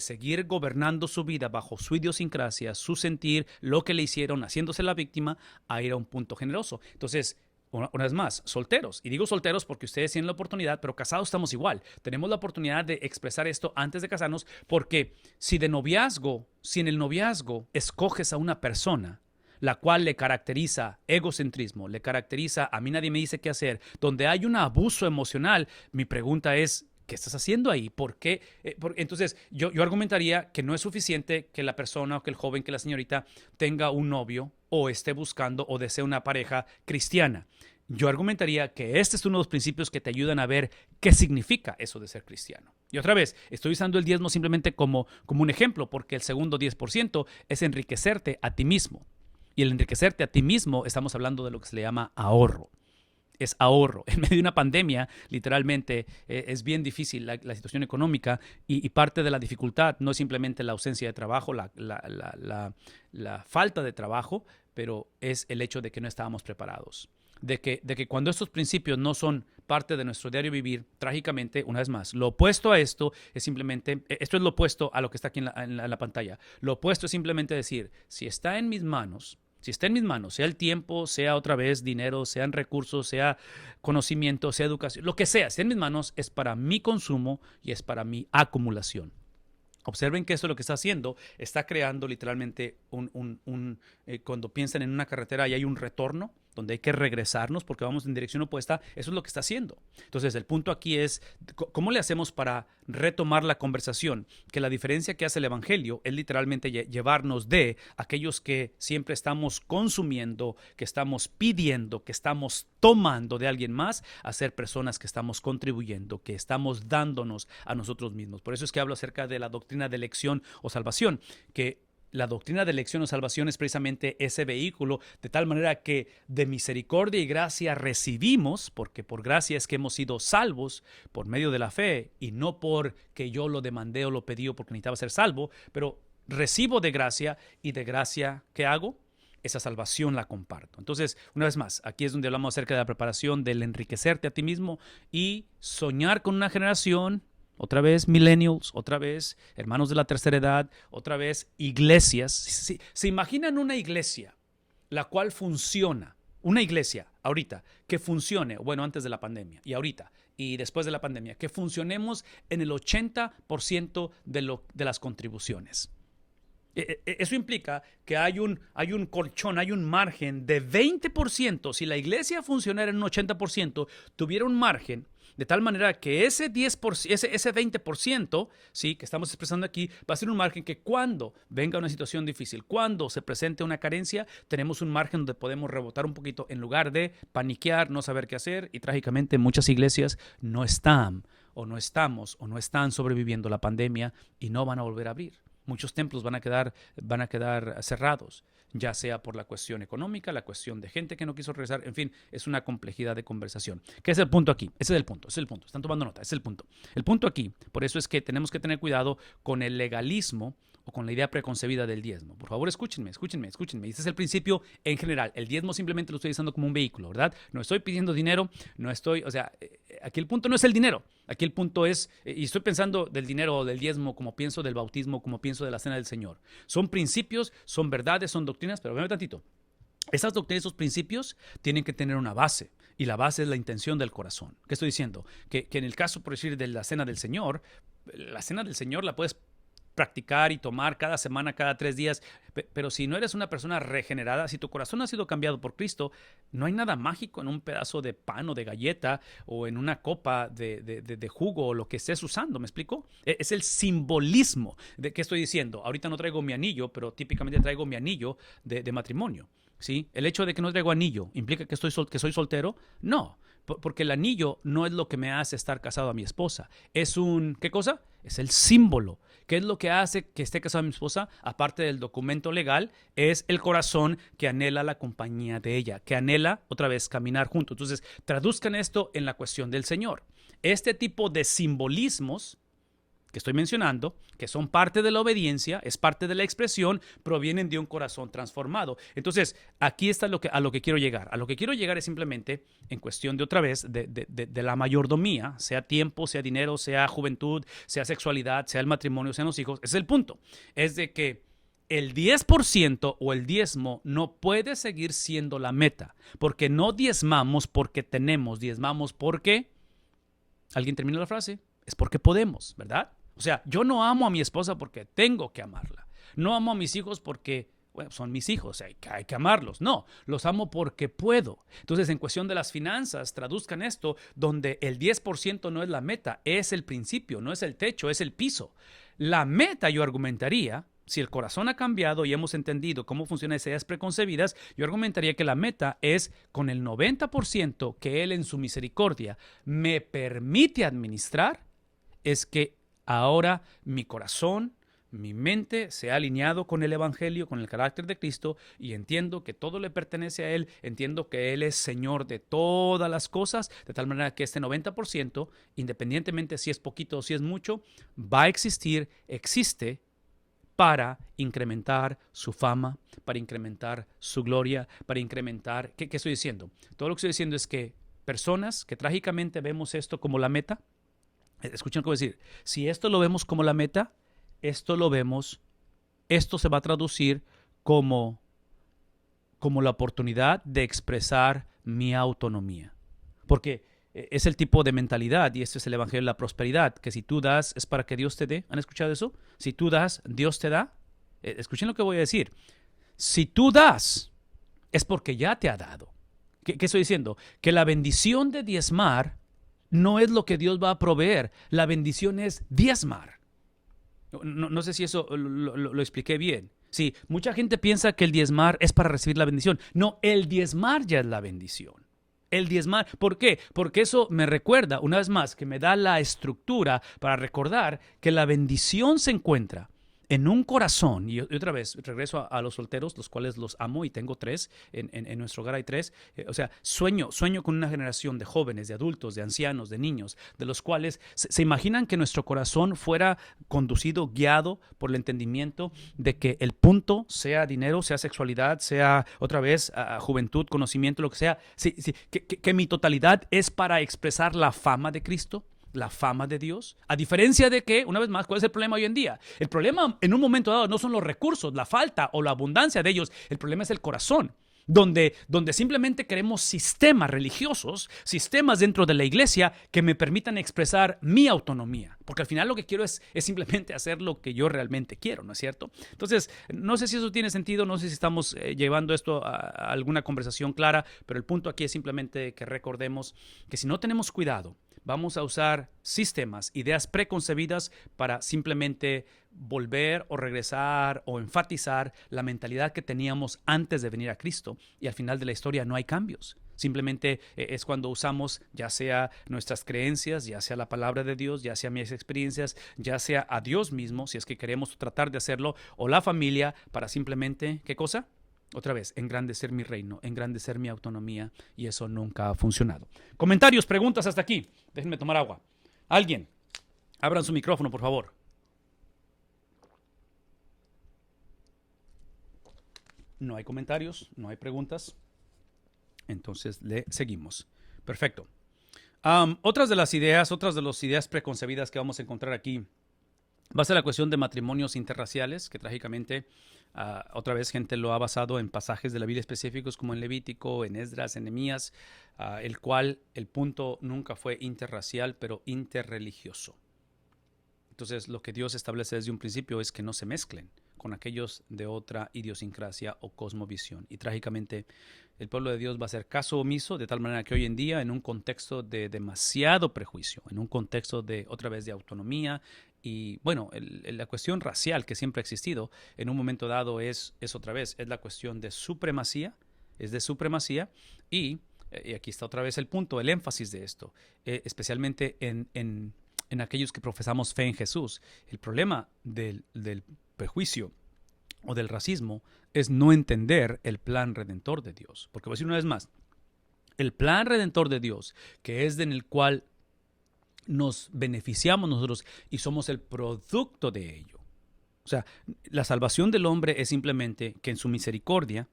seguir gobernando su vida bajo su idiosincrasia, su sentir, lo que le hicieron, haciéndose la víctima, a ir a un punto generoso. Entonces, una vez más, solteros. Y digo solteros porque ustedes tienen la oportunidad, pero casados estamos igual. Tenemos la oportunidad de expresar esto antes de casarnos, porque si en el noviazgo escoges a una persona la cual le caracteriza egocentrismo, le caracteriza a mí nadie me dice qué hacer, donde hay un abuso emocional, mi pregunta es, ¿qué estás haciendo ahí? ¿Por qué? Entonces, yo argumentaría que no es suficiente que la persona o que el joven, que la señorita tenga un novio o esté buscando o desee una pareja cristiana. Yo argumentaría que este es uno de los principios que te ayudan a ver qué significa eso de ser cristiano. Y otra vez, estoy usando el diezmo simplemente como un ejemplo, porque el segundo 10% es enriquecerte a ti mismo. Y el enriquecerte a ti mismo, estamos hablando de lo que se le llama ahorro. Es ahorro. En medio de una pandemia, literalmente, es bien difícil la situación económica y parte de la dificultad no es simplemente la ausencia de trabajo, la falta de trabajo, pero es el hecho de que no estábamos preparados. De que cuando estos principios no son parte de nuestro diario vivir, trágicamente, una vez más, lo opuesto a esto es simplemente, esto es lo opuesto a lo que está aquí en la pantalla. Lo opuesto es simplemente decir, si está en mis manos, sea el tiempo, sea otra vez dinero, sean recursos, sea conocimiento, sea educación, lo que sea, si está en mis manos, es para mi consumo y es para mi acumulación. Observen que esto lo que está haciendo, está creando literalmente cuando piensan en una carretera y hay un retorno, donde hay que regresarnos porque vamos en dirección opuesta, eso es lo que está haciendo. Entonces, el punto aquí es, ¿cómo le hacemos para retomar la conversación? Que la diferencia que hace el Evangelio es literalmente llevarnos de aquellos que siempre estamos consumiendo, que estamos pidiendo, que estamos tomando de alguien más, a ser personas que estamos contribuyendo, que estamos dándonos a nosotros mismos. Por eso es que hablo acerca de la doctrina de elección o salvación, que la doctrina de elección o salvación es precisamente ese vehículo, de tal manera que de misericordia y gracia recibimos, porque por gracia es que hemos sido salvos por medio de la fe y no porque yo lo demandé o lo pedí o porque necesitaba ser salvo, pero recibo de gracia y de gracia, ¿qué hago? Esa salvación la comparto. Entonces, una vez más, aquí es donde hablamos acerca de la preparación, del enriquecerte a ti mismo y soñar con una generación. Otra vez millennials, otra vez hermanos de la tercera edad, otra vez iglesias. ¿Se imaginan una iglesia la cual funciona? Una iglesia ahorita que funcione, bueno, antes de la pandemia y ahorita y después de la pandemia, que funcionemos en el 80% de las contribuciones. Eso implica que hay un colchón, hay un margen de 20%. Si la iglesia funcionara en un 80%, tuviera un margen de tal manera que ese 10%, ese 20%, ¿sí?, que estamos expresando aquí, va a ser un margen que cuando venga una situación difícil, cuando se presente una carencia, tenemos un margen donde podemos rebotar un poquito en lugar de paniquear, no saber qué hacer. Y trágicamente muchas iglesias no están sobreviviendo la pandemia y no van a volver a abrir. Muchos templos van a quedar cerrados, ya sea por la cuestión económica, la cuestión de gente que no quiso regresar, en fin, es una complejidad de conversación. ¿Qué es el punto aquí? Ese es el punto, están tomando nota, ese es el punto. El punto aquí, por eso es que tenemos que tener cuidado con el legalismo o con la idea preconcebida del diezmo. Por favor, escúchenme. Este es el principio en general. El diezmo simplemente lo estoy usando como un vehículo, ¿verdad? No estoy pidiendo dinero, aquí el punto no es el dinero. Aquí el punto es, y estoy pensando del dinero o del diezmo como pienso del bautismo, como pienso de la cena del Señor. Son principios, son verdades, son doctrinas, pero véanme tantito. Esas doctrinas, esos principios tienen que tener una base, y la base es la intención del corazón. ¿Qué estoy diciendo? Que en el caso, por decir, de la cena del Señor la puedes practicar y tomar cada semana, cada 3 días, pero si no eres una persona regenerada, si tu corazón ha sido cambiado por Cristo, no hay nada mágico en un pedazo de pan o de galleta o en una copa de jugo o lo que estés usando, ¿me explico? Es el simbolismo de qué estoy diciendo. Ahorita no traigo mi anillo, pero típicamente traigo mi anillo de matrimonio, ¿sí? El hecho de que no traigo anillo, ¿implica que soy soltero? No, porque el anillo no es lo que me hace estar casado a mi esposa. ¿Qué cosa? Es el símbolo. ¿Qué es lo que hace que esté casado a mi esposa? Aparte del documento legal, es el corazón que anhela la compañía de ella, que anhela, otra vez, caminar juntos. Entonces, traduzcan esto en la cuestión del Señor. Este tipo de simbolismos que estoy mencionando, que son parte de la obediencia, es parte de la expresión, provienen de un corazón transformado. Entonces, aquí está a lo que quiero llegar. A lo que quiero llegar es simplemente en cuestión de otra vez, de la mayordomía, sea tiempo, sea dinero, sea juventud, sea sexualidad, sea el matrimonio, sean los hijos. Ese es el punto. Es de que el 10% o el diezmo no puede seguir siendo la meta, porque no diezmamos porque tenemos, diezmamos porque, ¿alguien termina la frase? Es porque podemos, ¿verdad? O sea, yo no amo a mi esposa porque tengo que amarla. No amo a mis hijos porque, bueno, son mis hijos, hay que amarlos. No, los amo porque puedo. Entonces, en cuestión de las finanzas, traduzcan esto, donde el 10% no es la meta, es el principio, no es el techo, es el piso. La meta, yo argumentaría, si el corazón ha cambiado y hemos entendido cómo funcionan esas ideas preconcebidas, yo argumentaría que la meta es con el 90% que Él en su misericordia me permite administrar, es que ahora mi corazón, mi mente se ha alineado con el Evangelio, con el carácter de Cristo, y entiendo que todo le pertenece a Él, entiendo que Él es Señor de todas las cosas, de tal manera que este 90%, independientemente si es poquito o si es mucho, va a existir, existe, para incrementar su fama, para incrementar su gloria, para incrementar... ¿Qué estoy diciendo? Todo lo que estoy diciendo es que personas que trágicamente vemos esto como la meta, escuchen lo que voy a decir, si esto lo vemos como la meta, esto se va a traducir como la oportunidad de expresar mi autonomía. Porque es el tipo de mentalidad, y este es el evangelio de la prosperidad, que si tú das es para que Dios te dé. ¿Han escuchado eso? Si tú das, Dios te da. Escuchen lo que voy a decir. Si tú das, es porque ya te ha dado. ¿Qué estoy diciendo? Que la bendición de diezmar no es lo que Dios va a proveer. La bendición es diezmar. No sé si eso lo expliqué bien. Sí, mucha gente piensa que el diezmar es para recibir la bendición. No, el diezmar ya es la bendición. El diezmar, ¿por qué? Porque eso me recuerda, una vez más, que me da la estructura para recordar que la bendición se encuentra en un corazón, y otra vez regreso a los solteros, los cuales los amo y tengo 3, en nuestro hogar hay 3, o sea, sueño con una generación de jóvenes, de adultos, de ancianos, de niños, de los cuales se imaginan que nuestro corazón fuera conducido, guiado por el entendimiento de que el punto, sea dinero, sea sexualidad, sea otra vez juventud, conocimiento, lo que sea, que mi totalidad es para expresar la fama de Cristo, la fama de Dios, a diferencia de que, una vez más, ¿cuál es el problema hoy en día? El problema en un momento dado no son los recursos, la falta o la abundancia de ellos, el problema es el corazón, donde simplemente queremos sistemas religiosos, sistemas dentro de la iglesia que me permitan expresar mi autonomía, porque al final lo que quiero es simplemente hacer lo que yo realmente quiero, ¿no es cierto? Entonces, no sé si eso tiene sentido, no sé si estamos llevando esto a alguna conversación clara, pero el punto aquí es simplemente que recordemos que si no tenemos cuidado, vamos a usar sistemas, ideas preconcebidas para simplemente volver o regresar o enfatizar la mentalidad que teníamos antes de venir a Cristo, y al final de la historia no hay cambios. Simplemente es cuando usamos ya sea nuestras creencias, ya sea la palabra de Dios, ya sea mis experiencias, ya sea a Dios mismo, si es que queremos tratar de hacerlo, o la familia para simplemente, ¿qué cosa? Otra vez, engrandecer mi reino, engrandecer mi autonomía, y eso nunca ha funcionado. Comentarios, preguntas hasta aquí. Déjenme tomar agua. Alguien, abran su micrófono, por favor. No hay comentarios, no hay preguntas. Entonces le seguimos. Perfecto. Otras de las ideas preconcebidas que vamos a encontrar aquí va a ser la cuestión de matrimonios interraciales, que trágicamente otra vez gente lo ha basado en pasajes de la Biblia específicos como en Levítico, en Esdras, en Nehemías, el cual el punto nunca fue interracial, pero interreligioso. Entonces, lo que Dios establece desde un principio es que no se mezclen con aquellos de otra idiosincrasia o cosmovisión. Y trágicamente, el pueblo de Dios va a hacer caso omiso, de tal manera que hoy en día, en un contexto de demasiado prejuicio, en un contexto de, otra vez, de autonomía, y bueno, la cuestión racial que siempre ha existido, en un momento dado es otra vez, es la cuestión de supremacía, y aquí está otra vez el punto, el énfasis de esto, especialmente en aquellos que profesamos fe en Jesús. El problema del prejuicio o del racismo es no entender el plan redentor de Dios. Porque voy a decir una vez más, el plan redentor de Dios, que es en el cual nos beneficiamos nosotros y somos el producto de ello. O sea, la salvación del hombre es simplemente que en su misericordia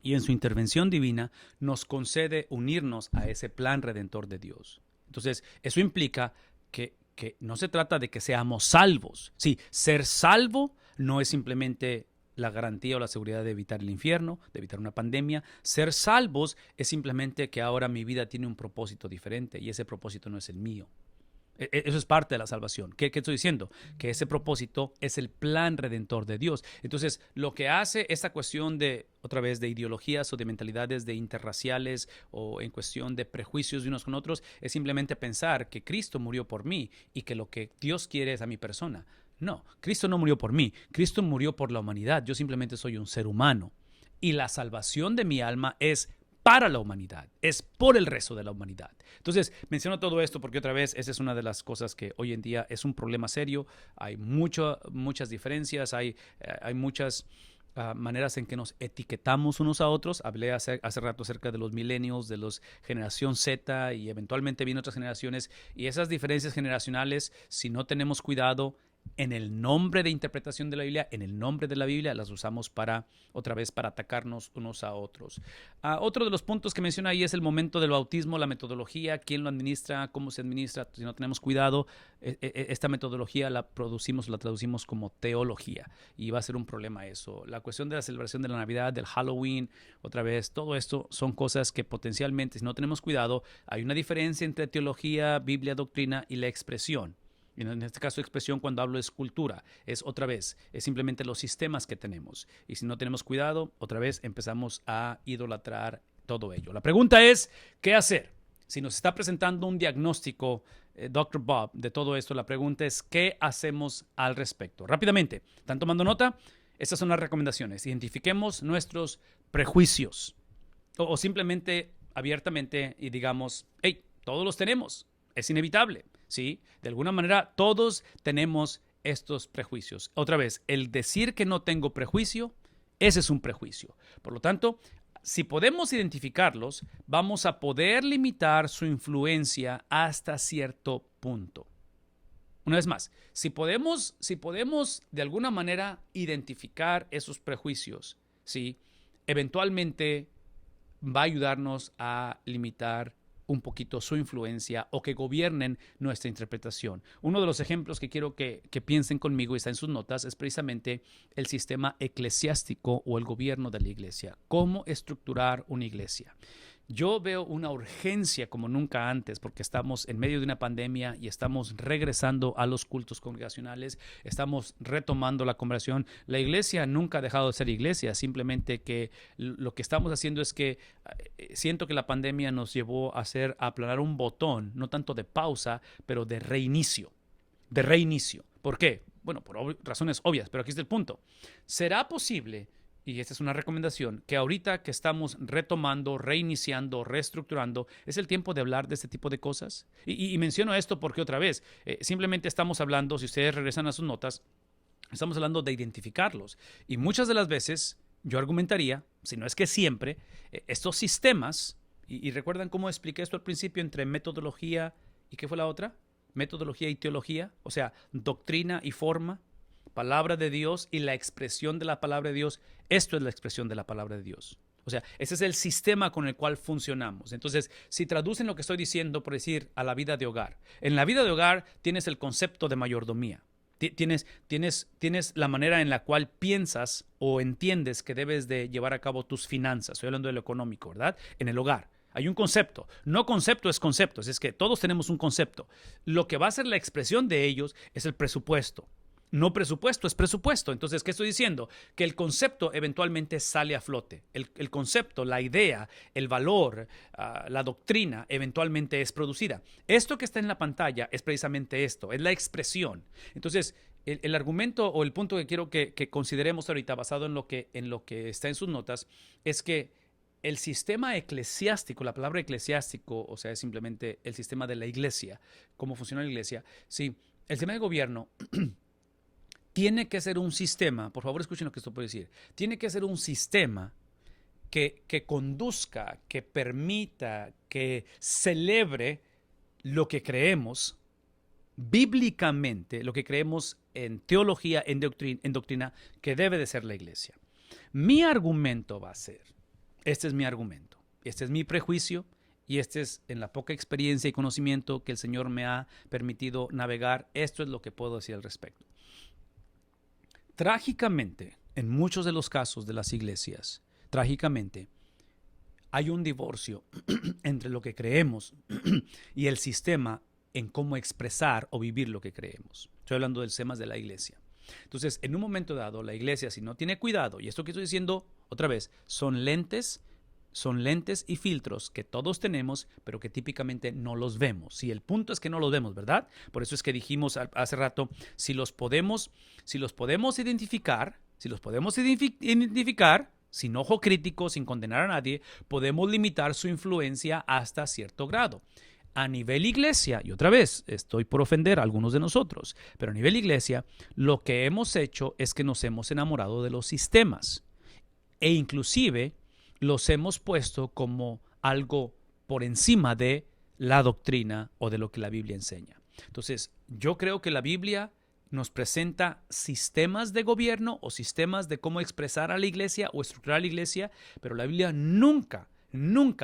y en su intervención divina nos concede unirnos a ese plan redentor de Dios. Entonces, eso implica que no se trata de que seamos salvos. Sí, ser salvo no es simplemente la garantía o la seguridad de evitar el infierno, de evitar una pandemia. Ser salvos es simplemente que ahora mi vida tiene un propósito diferente y ese propósito no es el mío. Eso es parte de la salvación. ¿Qué estoy diciendo? Que ese propósito es el plan redentor de Dios. Entonces, lo que hace esta cuestión de, otra vez, de ideologías o de mentalidades de interraciales o en cuestión de prejuicios de unos con otros, es simplemente pensar que Cristo murió por mí y que lo que Dios quiere es a mi persona. No, Cristo no murió por mí. Cristo murió por la humanidad. Yo simplemente soy un ser humano. Y la salvación de mi alma es para la humanidad, es por el resto de la humanidad. Entonces, menciono todo esto porque otra vez, esa es una de las cosas que hoy en día es un problema serio. Hay muchas diferencias, hay muchas maneras en que nos etiquetamos unos a otros. Hablé hace rato acerca de los millennials, de los generación Z y eventualmente vienen otras generaciones. Y esas diferencias generacionales, si no tenemos cuidado, en el nombre de interpretación de la Biblia, en el nombre de la Biblia, las usamos otra vez, para atacarnos unos a otros. Otro de los puntos que menciona ahí es el momento del bautismo, la metodología, quién lo administra, cómo se administra. Si no tenemos cuidado, esta metodología la traducimos como teología y va a ser un problema eso. La cuestión de la celebración de la Navidad, del Halloween, otra vez, todo esto son cosas que potencialmente, si no tenemos cuidado, hay una diferencia entre teología, Biblia, doctrina y la expresión. En este caso, expresión, cuando hablo, es cultura. Es otra vez, es simplemente los sistemas que tenemos. Y si no tenemos cuidado, otra vez empezamos a idolatrar todo ello. La pregunta es, ¿qué hacer? Si nos está presentando un diagnóstico, Dr. Bob, de todo esto, la pregunta es, ¿qué hacemos al respecto? Rápidamente, ¿están tomando nota? Estas son las recomendaciones. Identifiquemos nuestros prejuicios. O simplemente, abiertamente, y digamos, hey, todos los tenemos. Es inevitable. ¿Sí? De alguna manera, todos tenemos estos prejuicios. Otra vez, el decir que no tengo prejuicio, ese es un prejuicio. Por lo tanto, si podemos identificarlos, vamos a poder limitar su influencia hasta cierto punto. Una vez más, si podemos de alguna manera identificar esos prejuicios, ¿sí? Eventualmente va a ayudarnos a limitar un poquito su influencia o que gobiernen nuestra interpretación. Uno de los ejemplos que quiero que piensen conmigo y está en sus notas es precisamente el sistema eclesiástico o el gobierno de la iglesia. ¿Cómo estructurar una iglesia? Yo veo una urgencia como nunca antes porque estamos en medio de una pandemia y estamos regresando a los cultos congregacionales, estamos retomando la conversación. La iglesia nunca ha dejado de ser iglesia, simplemente que lo que estamos haciendo es que siento que la pandemia nos llevó a aplanar un botón, no tanto de pausa, pero de reinicio. De reinicio. ¿Por qué? Bueno, por razones obvias, pero aquí está el punto. ¿Será posible? Y esta es una recomendación, que ahorita que estamos retomando, reiniciando, reestructurando, es el tiempo de hablar de este tipo de cosas. Y menciono esto porque otra vez, simplemente estamos hablando, si ustedes regresan a sus notas, estamos hablando de identificarlos. Y muchas de las veces yo argumentaría, si no es que siempre, estos sistemas, y recuerdan cómo expliqué esto al principio entre metodología y ¿qué fue la otra? Metodología y teología, o sea, doctrina y forma. Palabra de Dios y la expresión de la palabra de Dios. Esto es la expresión de la palabra de Dios. O sea, ese es el sistema con el cual funcionamos. Entonces, si traducen lo que estoy diciendo, por decir, a la vida de hogar. En la vida de hogar tienes el concepto de mayordomía. Tienes la manera en la cual piensas o entiendes que debes de llevar a cabo tus finanzas. Estoy hablando de lo económico, ¿verdad? En el hogar. Hay un concepto. No concepto es concepto. Es que todos tenemos un concepto. Lo que va a ser la expresión de ellos es el presupuesto. No presupuesto, es presupuesto. Entonces, ¿qué estoy diciendo? Que el concepto eventualmente sale a flote. El concepto, la idea, el valor, la doctrina eventualmente es producida. Esto que está en la pantalla es precisamente esto, es la expresión. Entonces, el argumento o el punto que quiero que consideremos ahorita, basado en lo que está en sus notas, es que el sistema eclesiástico, la palabra eclesiástico, o sea, es simplemente el sistema de la iglesia, cómo funciona la iglesia. Sí, el sistema de gobierno tiene que ser un sistema, por favor escuchen lo que esto puede decir, tiene que ser un sistema que conduzca, que permita, que celebre lo que creemos bíblicamente, lo que creemos en teología, en doctrina, que debe de ser la iglesia. Mi argumento va a ser, este es mi argumento, este es mi prejuicio y este es en la poca experiencia y conocimiento que el Señor me ha permitido navegar, esto es lo que puedo decir al respecto. Trágicamente, en muchos de los casos de las iglesias, trágicamente, hay un divorcio entre lo que creemos y el sistema en cómo expresar o vivir lo que creemos. Estoy hablando del tema de la iglesia. Entonces, en un momento dado, la iglesia, si no tiene cuidado, y esto que estoy diciendo otra vez, son lentes y filtros que todos tenemos, pero que típicamente no los vemos. Si el punto es que no los vemos, ¿verdad? Por eso es que dijimos hace rato, si los podemos identificar, sin ojo crítico, sin condenar a nadie, podemos limitar su influencia hasta cierto grado. A nivel iglesia, y otra vez, estoy por ofender a algunos de nosotros, pero a nivel iglesia, lo que hemos hecho es que nos hemos enamorado de los sistemas e inclusive los hemos puesto como algo por encima de la doctrina o de lo que la Biblia enseña. Entonces, yo creo que la Biblia nos presenta sistemas de gobierno o sistemas de cómo expresar a la iglesia o estructurar a la iglesia, pero la Biblia nunca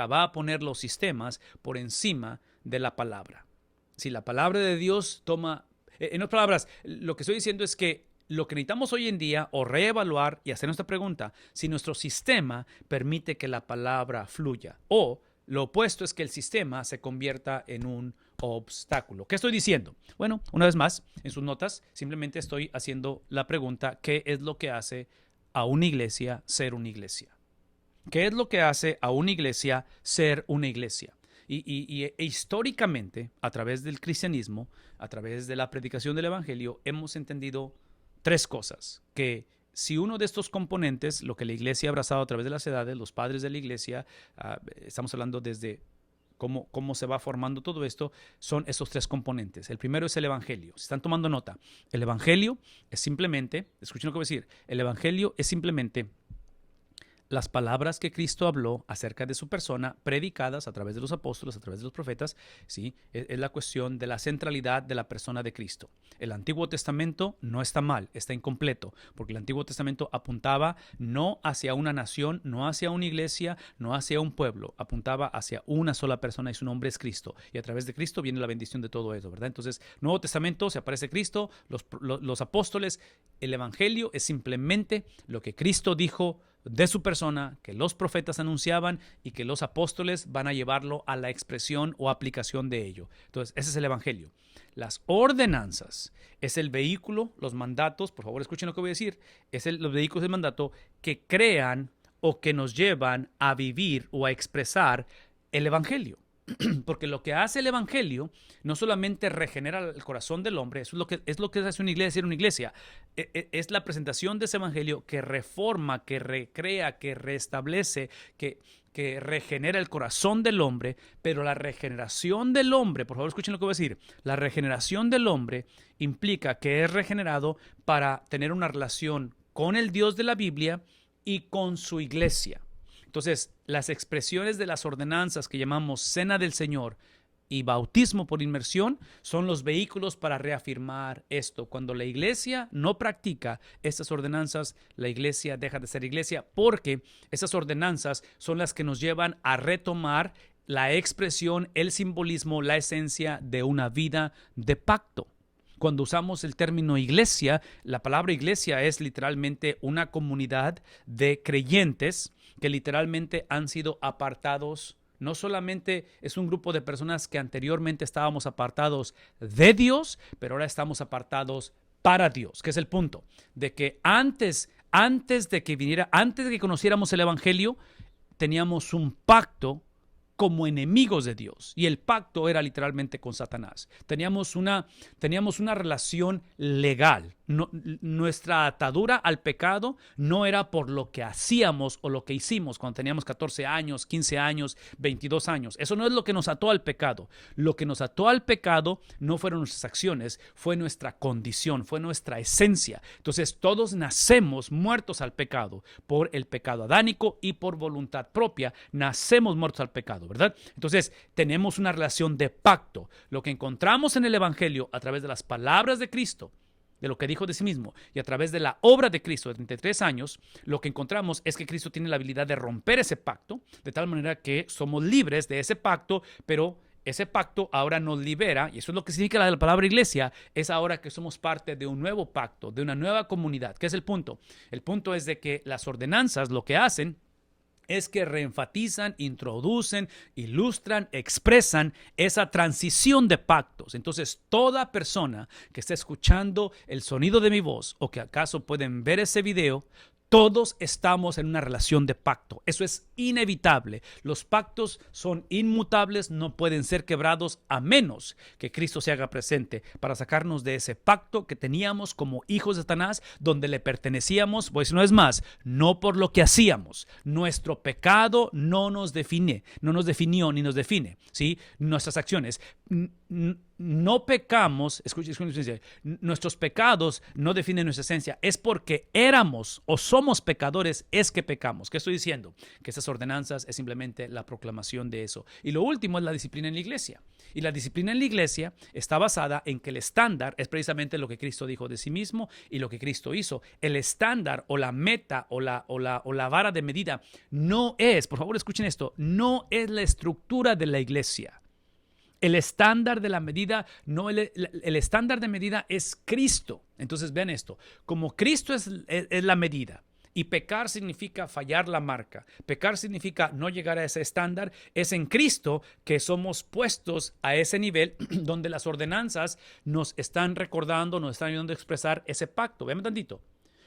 va a poner los sistemas por encima de la palabra. Si la palabra de Dios toma... En otras palabras, lo que estoy diciendo es que lo que necesitamos hoy en día o reevaluar y hacer nuestra pregunta, si nuestro sistema permite que la palabra fluya o lo opuesto es que el sistema se convierta en un obstáculo. ¿Qué estoy diciendo? Bueno, una vez más, en sus notas simplemente estoy haciendo la pregunta, ¿qué es lo que hace a una iglesia ser una iglesia? ¿Qué es lo que hace a una iglesia ser una iglesia? Y históricamente, a través del cristianismo, a través de la predicación del evangelio, hemos entendido tres cosas. Que si uno de estos componentes, lo que la iglesia ha abrazado a través de las edades, los padres de la iglesia, estamos hablando desde cómo se va formando todo esto, son esos tres componentes. El primero es el evangelio. Si están tomando nota, el evangelio es simplemente, escuchen lo que voy a decir, el evangelio es simplemente las palabras que Cristo habló acerca de su persona, predicadas a través de los apóstoles, a través de los profetas, ¿sí? Es la cuestión de la centralidad de la persona de Cristo. El Antiguo Testamento no está mal, está incompleto, porque el Antiguo Testamento apuntaba no hacia una nación, no hacia una iglesia, no hacia un pueblo, apuntaba hacia una sola persona y su nombre es Cristo. Y a través de Cristo viene la bendición de todo eso, ¿verdad? Entonces, Nuevo Testamento, se aparece Cristo, los apóstoles, el Evangelio es simplemente lo que Cristo dijo de su persona, que los profetas anunciaban y que los apóstoles van a llevarlo a la expresión o aplicación de ello. Entonces, ese es el evangelio. Las ordenanzas es el vehículo, los mandatos, por favor escuchen lo que voy a decir, los vehículos del mandato que crean o que nos llevan a vivir o a expresar el evangelio. Porque lo que hace el evangelio no solamente regenera el corazón del hombre, eso es lo que hace una iglesia ser una iglesia. Es la presentación de ese evangelio que reforma, que recrea, que restablece, que regenera el corazón del hombre. Pero la regeneración del hombre, por favor escuchen lo que voy a decir, la regeneración del hombre implica que es regenerado para tener una relación con el Dios de la Biblia y con su iglesia. Entonces, las expresiones de las ordenanzas que llamamos Cena del Señor y bautismo por inmersión son los vehículos para reafirmar esto. Cuando la iglesia no practica estas ordenanzas, la iglesia deja de ser iglesia porque esas ordenanzas son las que nos llevan a retomar la expresión, el simbolismo, la esencia de una vida de pacto. Cuando usamos el término iglesia, la palabra iglesia es literalmente una comunidad de creyentes que literalmente han sido apartados. No solamente es un grupo de personas que anteriormente estábamos apartados de Dios, pero ahora estamos apartados para Dios, que es el punto, de que antes de que conociéramos el evangelio, teníamos un pacto como enemigos de Dios, y el pacto era literalmente con Satanás. Teníamos una relación legal. Nuestra atadura al pecado no era por lo que hacíamos o lo que hicimos cuando teníamos 14 años, 15 años, 22 años. Eso no es lo que nos ató al pecado. Lo que nos ató al pecado no fueron nuestras acciones, fue nuestra condición, fue nuestra esencia. Entonces todos nacemos muertos al pecado por el pecado adánico y por voluntad propia. Nacemos muertos al pecado. pecado, ¿verdad? Entonces, tenemos una relación de pacto. Lo que encontramos en el Evangelio a través de las palabras de Cristo, de lo que dijo de sí mismo, y a través de la obra de Cristo de 33 años, lo que encontramos es que Cristo tiene la habilidad de romper ese pacto, de tal manera que somos libres de ese pacto, pero ese pacto ahora nos libera, y eso es lo que significa la palabra iglesia, es ahora que somos parte de un nuevo pacto, de una nueva comunidad. ¿Qué es el punto? El punto es de que las ordenanzas lo que hacen es que reenfatizan, introducen, ilustran, expresan esa transición de pactos. Entonces, toda persona que esté escuchando el sonido de mi voz o que acaso pueden ver ese video, todos estamos en una relación de pacto. Eso es inevitable. Los pactos son inmutables, no pueden ser quebrados a menos que Cristo se haga presente para sacarnos de ese pacto que teníamos como hijos de Satanás, donde le pertenecíamos, pues no es más, no por lo que hacíamos. Nuestro pecado no nos definió ni nos define, ¿sí? Nuestras acciones. No pecamos, escuchen, nuestros pecados no definen nuestra esencia, es porque éramos o somos pecadores, es que pecamos. ¿Qué estoy diciendo? Que estas ordenanzas es simplemente la proclamación de eso. Y lo último es la disciplina en la iglesia. Y la disciplina en la iglesia está basada en que el estándar es precisamente lo que Cristo dijo de sí mismo y lo que Cristo hizo. El estándar o la meta o la vara de medida no es, por favor escuchen esto, no es la estructura de la iglesia. El estándar de la medida, no el estándar de medida es Cristo. Entonces vean esto, como Cristo es la medida y pecar significa fallar la marca, pecar significa no llegar a ese estándar, es en Cristo que somos puestos a ese nivel donde las ordenanzas nos están recordando, nos están ayudando a expresar ese pacto. Vean tantito.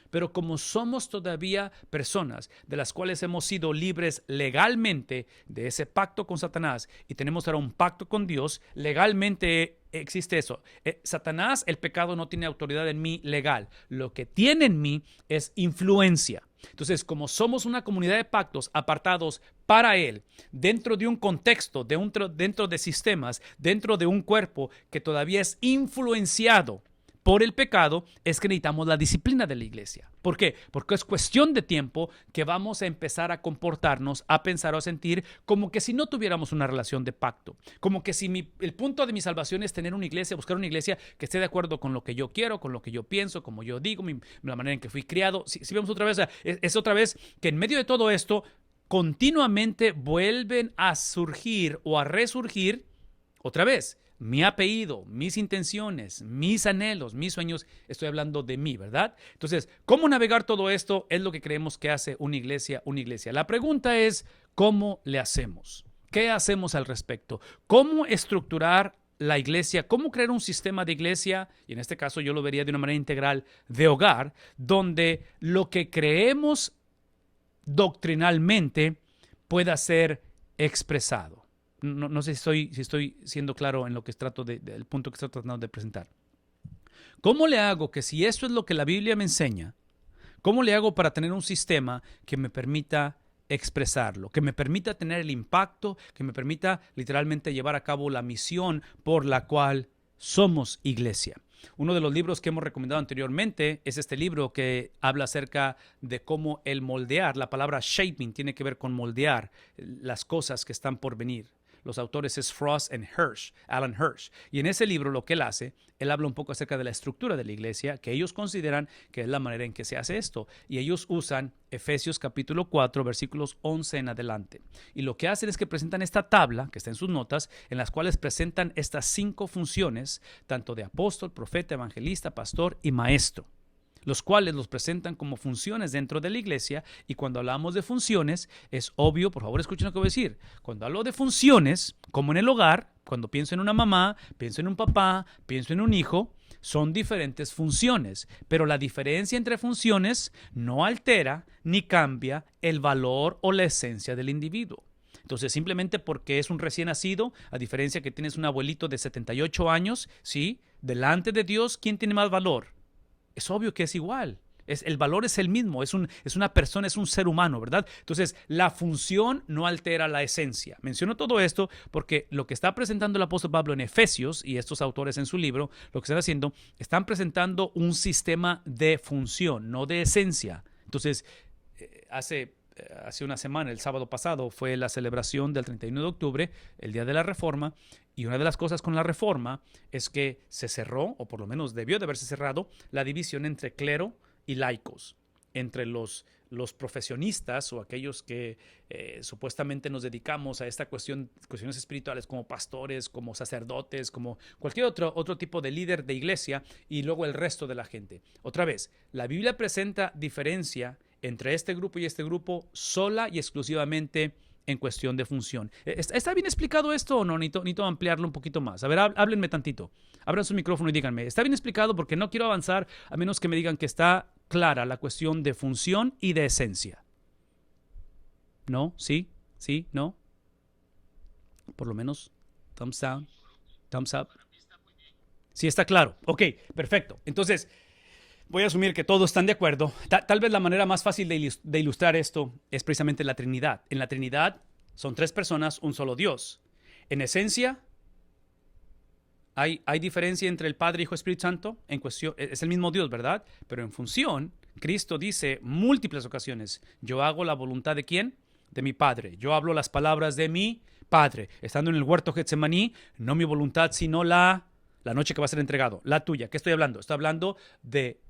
Pero como somos todavía personas de las cuales hemos sido libres legalmente de ese pacto con Satanás y tenemos ahora un pacto con Dios, legalmente existe eso. Satanás, el pecado no tiene autoridad en mí legal. Lo que tiene en mí es influencia. Entonces, como somos una comunidad de pactos apartados para Él, dentro de un contexto, dentro de sistemas, dentro de un cuerpo que todavía es influenciado por el pecado, es que necesitamos la disciplina de la iglesia. ¿Por qué? Porque es cuestión de tiempo que vamos a empezar a comportarnos, a pensar o a sentir como que si no tuviéramos una relación de pacto. Como que si el punto de mi salvación es tener una iglesia, buscar una iglesia que esté de acuerdo con lo que yo quiero, con lo que yo pienso, como yo digo, la manera en que fui criado. Si vemos otra vez, es otra vez que en medio de todo esto, continuamente vuelven a surgir o a resurgir otra vez mi apellido, mis intenciones, mis anhelos, mis sueños. Estoy hablando de mí, ¿verdad? Entonces, ¿cómo navegar todo esto? Es lo que creemos que hace una iglesia, una iglesia. La pregunta es, ¿cómo le hacemos? ¿Qué hacemos al respecto? ¿Cómo estructurar la iglesia? ¿Cómo crear un sistema de iglesia? Y en este caso yo lo vería de una manera integral de hogar, donde lo que creemos doctrinalmente pueda ser expresado. No sé si estoy siendo claro en lo que el punto que estoy tratando de presentar. ¿Cómo le hago que si esto es lo que la Biblia me enseña, cómo le hago para tener un sistema que me permita expresarlo, que me permita tener el impacto, que me permita literalmente llevar a cabo la misión por la cual somos iglesia? Uno de los libros que hemos recomendado anteriormente es este libro que habla acerca de cómo el moldear, la palabra shaping tiene que ver con moldear las cosas que están por venir. Los autores es Frost and Hirsch, Alan Hirsch. Y en ese libro lo que él hace, él habla un poco acerca de la estructura de la iglesia, que ellos consideran que es la manera en que se hace esto. Y ellos usan Efesios capítulo 4, versículos 11 en adelante. Y lo que hacen es que presentan esta tabla, que está en sus notas, en las cuales presentan estas 5 funciones, tanto de apóstol, profeta, evangelista, pastor y maestro, los cuales los presentan como funciones dentro de la iglesia. Y cuando hablamos de funciones, es obvio, por favor escuchen lo que voy a decir, cuando hablo de funciones, como en el hogar, cuando pienso en una mamá, pienso en un papá, pienso en un hijo, son diferentes funciones, pero la diferencia entre funciones no altera ni cambia el valor o la esencia del individuo. Entonces, simplemente porque es un recién nacido, a diferencia que tienes un abuelito de 78 años, ¿sí? Delante de Dios, ¿quién tiene más valor? Es obvio que es igual. El valor es el mismo, es una persona, es un ser humano, ¿verdad? Entonces, la función no altera la esencia. Menciono todo esto porque lo que está presentando el apóstol Pablo en Efesios, y estos autores en su libro, lo que están haciendo, están presentando un sistema de función, no de esencia. Entonces, hace hace una semana, el sábado pasado, fue la celebración del 31 de octubre, el Día de la Reforma, y una de las cosas con la Reforma es que se cerró, o por lo menos debió de haberse cerrado, la división entre clero y laicos, entre los profesionistas o aquellos que supuestamente nos dedicamos a esta cuestiones espirituales como pastores, como sacerdotes, como cualquier otro tipo de líder de iglesia, y luego el resto de la gente. Otra vez, la Biblia presenta diferencia entre este grupo y este grupo sola y exclusivamente en cuestión de función. ¿Está bien explicado esto o no? Necesito ampliarlo un poquito más. A ver, háblenme tantito. Abran su micrófono y díganme. ¿Está bien explicado? Porque no quiero avanzar a menos que me digan que está clara la cuestión de función y de esencia. ¿No? ¿Sí? ¿Sí? ¿No? Por lo menos, thumbs down, thumbs up. Sí, está claro. Ok, perfecto. Entonces, voy a asumir que todos están de acuerdo. Tal vez la manera más fácil de ilustrar esto es precisamente la Trinidad. En la Trinidad son 3 personas, un solo Dios. En esencia, hay diferencia entre el Padre, Hijo y Espíritu Santo. En cuestión, es el mismo Dios, ¿verdad? Pero en función, Cristo dice múltiples ocasiones, yo hago la voluntad ¿de quién? De mi Padre. Yo hablo las palabras de mi Padre. Estando en el huerto Getsemaní, no mi voluntad, sino la noche que va a ser entregado, la tuya. ¿Qué estoy hablando? Estoy hablando de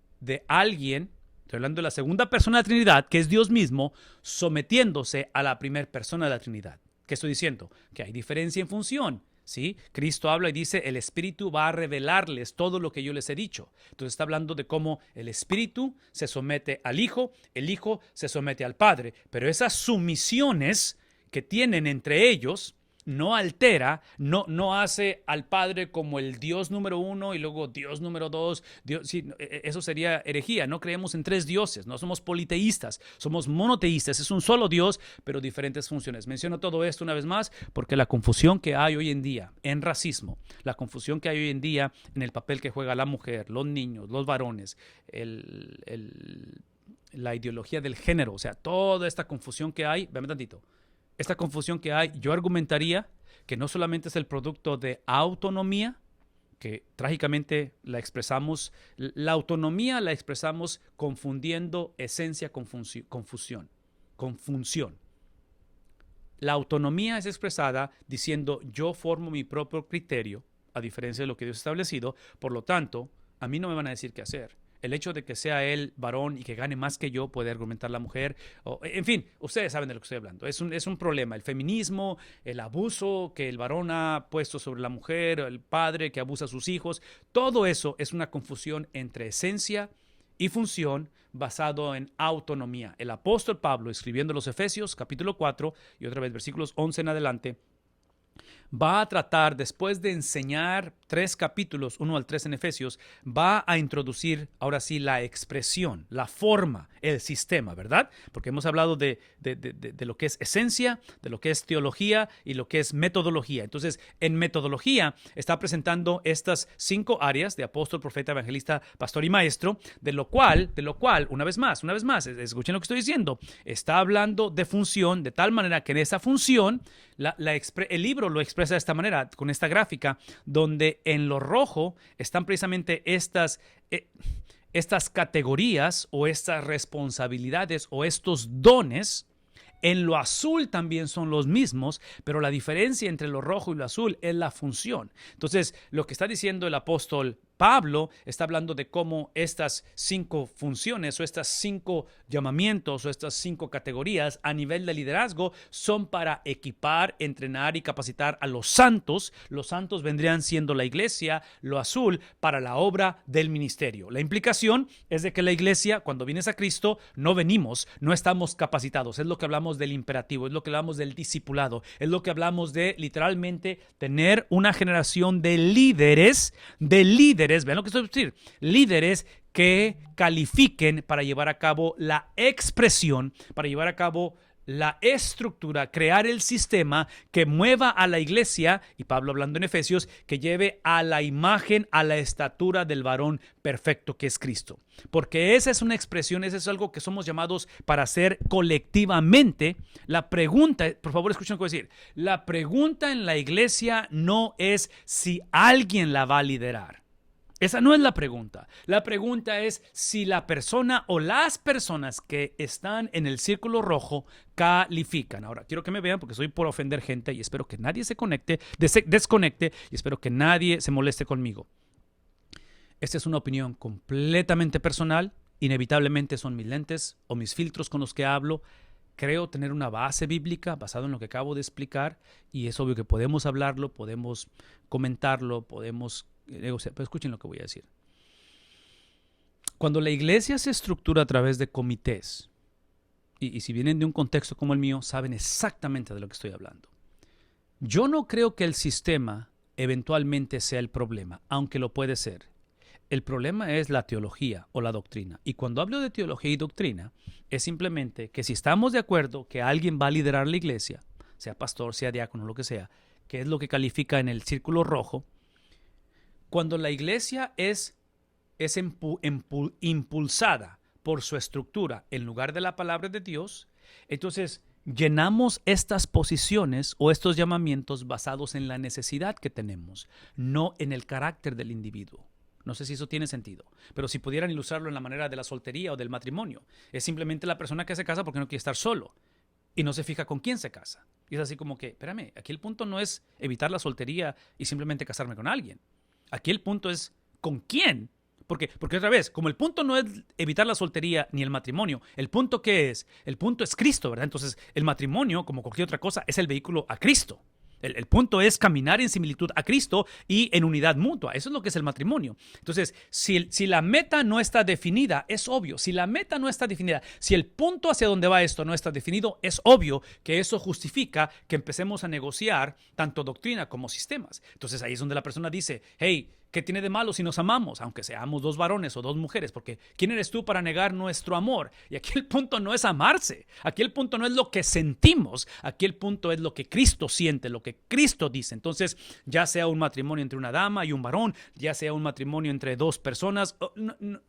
alguien, estoy hablando de la segunda persona de la Trinidad, que es Dios mismo, sometiéndose a la primera persona de la Trinidad. ¿Qué estoy diciendo? Que hay diferencia en función, ¿sí? Cristo habla y dice, el Espíritu va a revelarles todo lo que yo les he dicho. Entonces está hablando de cómo el Espíritu se somete al Hijo, el Hijo se somete al Padre, pero esas sumisiones que tienen entre ellos no altera, no hace al Padre como el Dios número 1 y luego Dios número 2. Sí, eso sería herejía. No creemos en 3 dioses, no somos politeístas, somos monoteístas. Es un solo Dios, pero diferentes funciones. Menciono todo esto una vez más porque la confusión que hay hoy en día en racismo, la confusión que hay hoy en día en el papel que juega la mujer, los niños, los varones, la ideología del género, o sea, toda esta confusión que hay, véame tantito. Esta confusión que hay, yo argumentaría que no solamente es el producto de autonomía, que trágicamente la expresamos, la autonomía la expresamos confundiendo esencia con función. La autonomía es expresada diciendo yo formo mi propio criterio, a diferencia de lo que Dios ha establecido, por lo tanto, a mí no me van a decir qué hacer. El hecho de que sea él varón y que gane más que yo puede argumentar la mujer. En fin, ustedes saben de lo que estoy hablando. Es un problema. El feminismo, el abuso que el varón ha puesto sobre la mujer, el padre que abusa a sus hijos. Todo eso es una confusión entre esencia y función basado en autonomía. El apóstol Pablo, escribiendo los Efesios, capítulo 4, y otra vez versículos 11 en adelante, va a tratar, después de enseñar 3 capítulos, 1 al 3 en Efesios, va a introducir ahora sí la expresión, la forma, el sistema, ¿verdad? Porque hemos hablado de lo que es esencia, de lo que es teología y lo que es metodología. Entonces, en metodología está presentando estas 5 áreas de apóstol, profeta, evangelista, pastor y maestro, de lo cual, una vez más, escuchen lo que estoy diciendo, está hablando de función, de tal manera que en esa función, el libro lo expresa de esta manera, con esta gráfica, donde en lo rojo están precisamente estas categorías o estas responsabilidades o estos dones. En lo azul también son los mismos, pero la diferencia entre lo rojo y lo azul es la función. Entonces, lo que está diciendo el apóstol Pablo está hablando de cómo estas 5 funciones o estas 5 llamamientos o estas 5 categorías a nivel de liderazgo son para equipar, entrenar y capacitar a los santos. Los santos vendrían siendo la iglesia, lo azul, para la obra del ministerio. La implicación es de que la iglesia, cuando vienes a Cristo, no estamos capacitados. Es lo que hablamos del imperativo, es lo que hablamos del discipulado, es lo que hablamos de literalmente tener una generación de líderes, vean lo que estoy diciendo, líderes que califiquen para llevar a cabo la expresión, para llevar a cabo la estructura, crear el sistema que mueva a la iglesia, y Pablo hablando en Efesios, que lleve a la imagen, a la estatura del varón perfecto que es Cristo. Porque esa es una expresión, eso es algo que somos llamados para hacer colectivamente. La pregunta, por favor escuchen lo que voy a decir, la pregunta en la iglesia no es si alguien la va a liderar. Esa no es la pregunta. La pregunta es si la persona o las personas que están en el círculo rojo califican. Ahora, quiero que me vean porque soy por ofender gente y espero que nadie se desconecte y espero que nadie se moleste conmigo. Esta es una opinión completamente personal. Inevitablemente son mis lentes o mis filtros con los que hablo. Creo tener una base bíblica basada en lo que acabo de explicar y es obvio que podemos hablarlo, podemos comentarlo, podemos negociar. Pero escuchen lo que voy a decir. Cuando la iglesia se estructura a través de comités, y si vienen de un contexto como el mío, saben exactamente de lo que estoy hablando. Yo no creo que el sistema eventualmente sea el problema, aunque lo puede ser. El problema es la teología o la doctrina. Y cuando hablo de teología y doctrina, es simplemente que si estamos de acuerdo que alguien va a liderar la iglesia, sea pastor, sea diácono, lo que sea, que es lo que califica en el círculo rojo, cuando la iglesia es impulsada por su estructura en lugar de la palabra de Dios, entonces llenamos estas posiciones o estos llamamientos basados en la necesidad que tenemos, no en el carácter del individuo. No sé si eso tiene sentido, pero si pudieran ilustrarlo en la manera de la soltería o del matrimonio, es simplemente la persona que se casa porque no quiere estar solo y no se fija con quién se casa. Y es así como que, espérame, aquí el punto no es evitar la soltería y simplemente casarme con alguien. Aquí el punto es ¿con quién? Porque otra vez, como el punto no es evitar la soltería ni el matrimonio, ¿el punto qué es? El punto es Cristo, ¿verdad? Entonces, el matrimonio, como cualquier otra cosa, es el vehículo a Cristo. El punto es caminar en similitud a Cristo y en unidad mutua. Eso es lo que es el matrimonio. Entonces, si la meta no está definida, es obvio. Si la meta no está definida, si el punto hacia donde va esto no está definido, es obvio que eso justifica que empecemos a negociar tanto doctrina como sistemas. Entonces, ahí es donde la persona dice, hey, ¿qué tiene de malo si nos amamos? Aunque seamos dos varones o dos mujeres, porque ¿quién eres tú para negar nuestro amor? Y aquí el punto no es amarse, aquí el punto no es lo que sentimos, aquí el punto es lo que Cristo siente, lo que Cristo dice. Entonces, ya sea un matrimonio entre una dama y un varón, ya sea un matrimonio entre dos personas,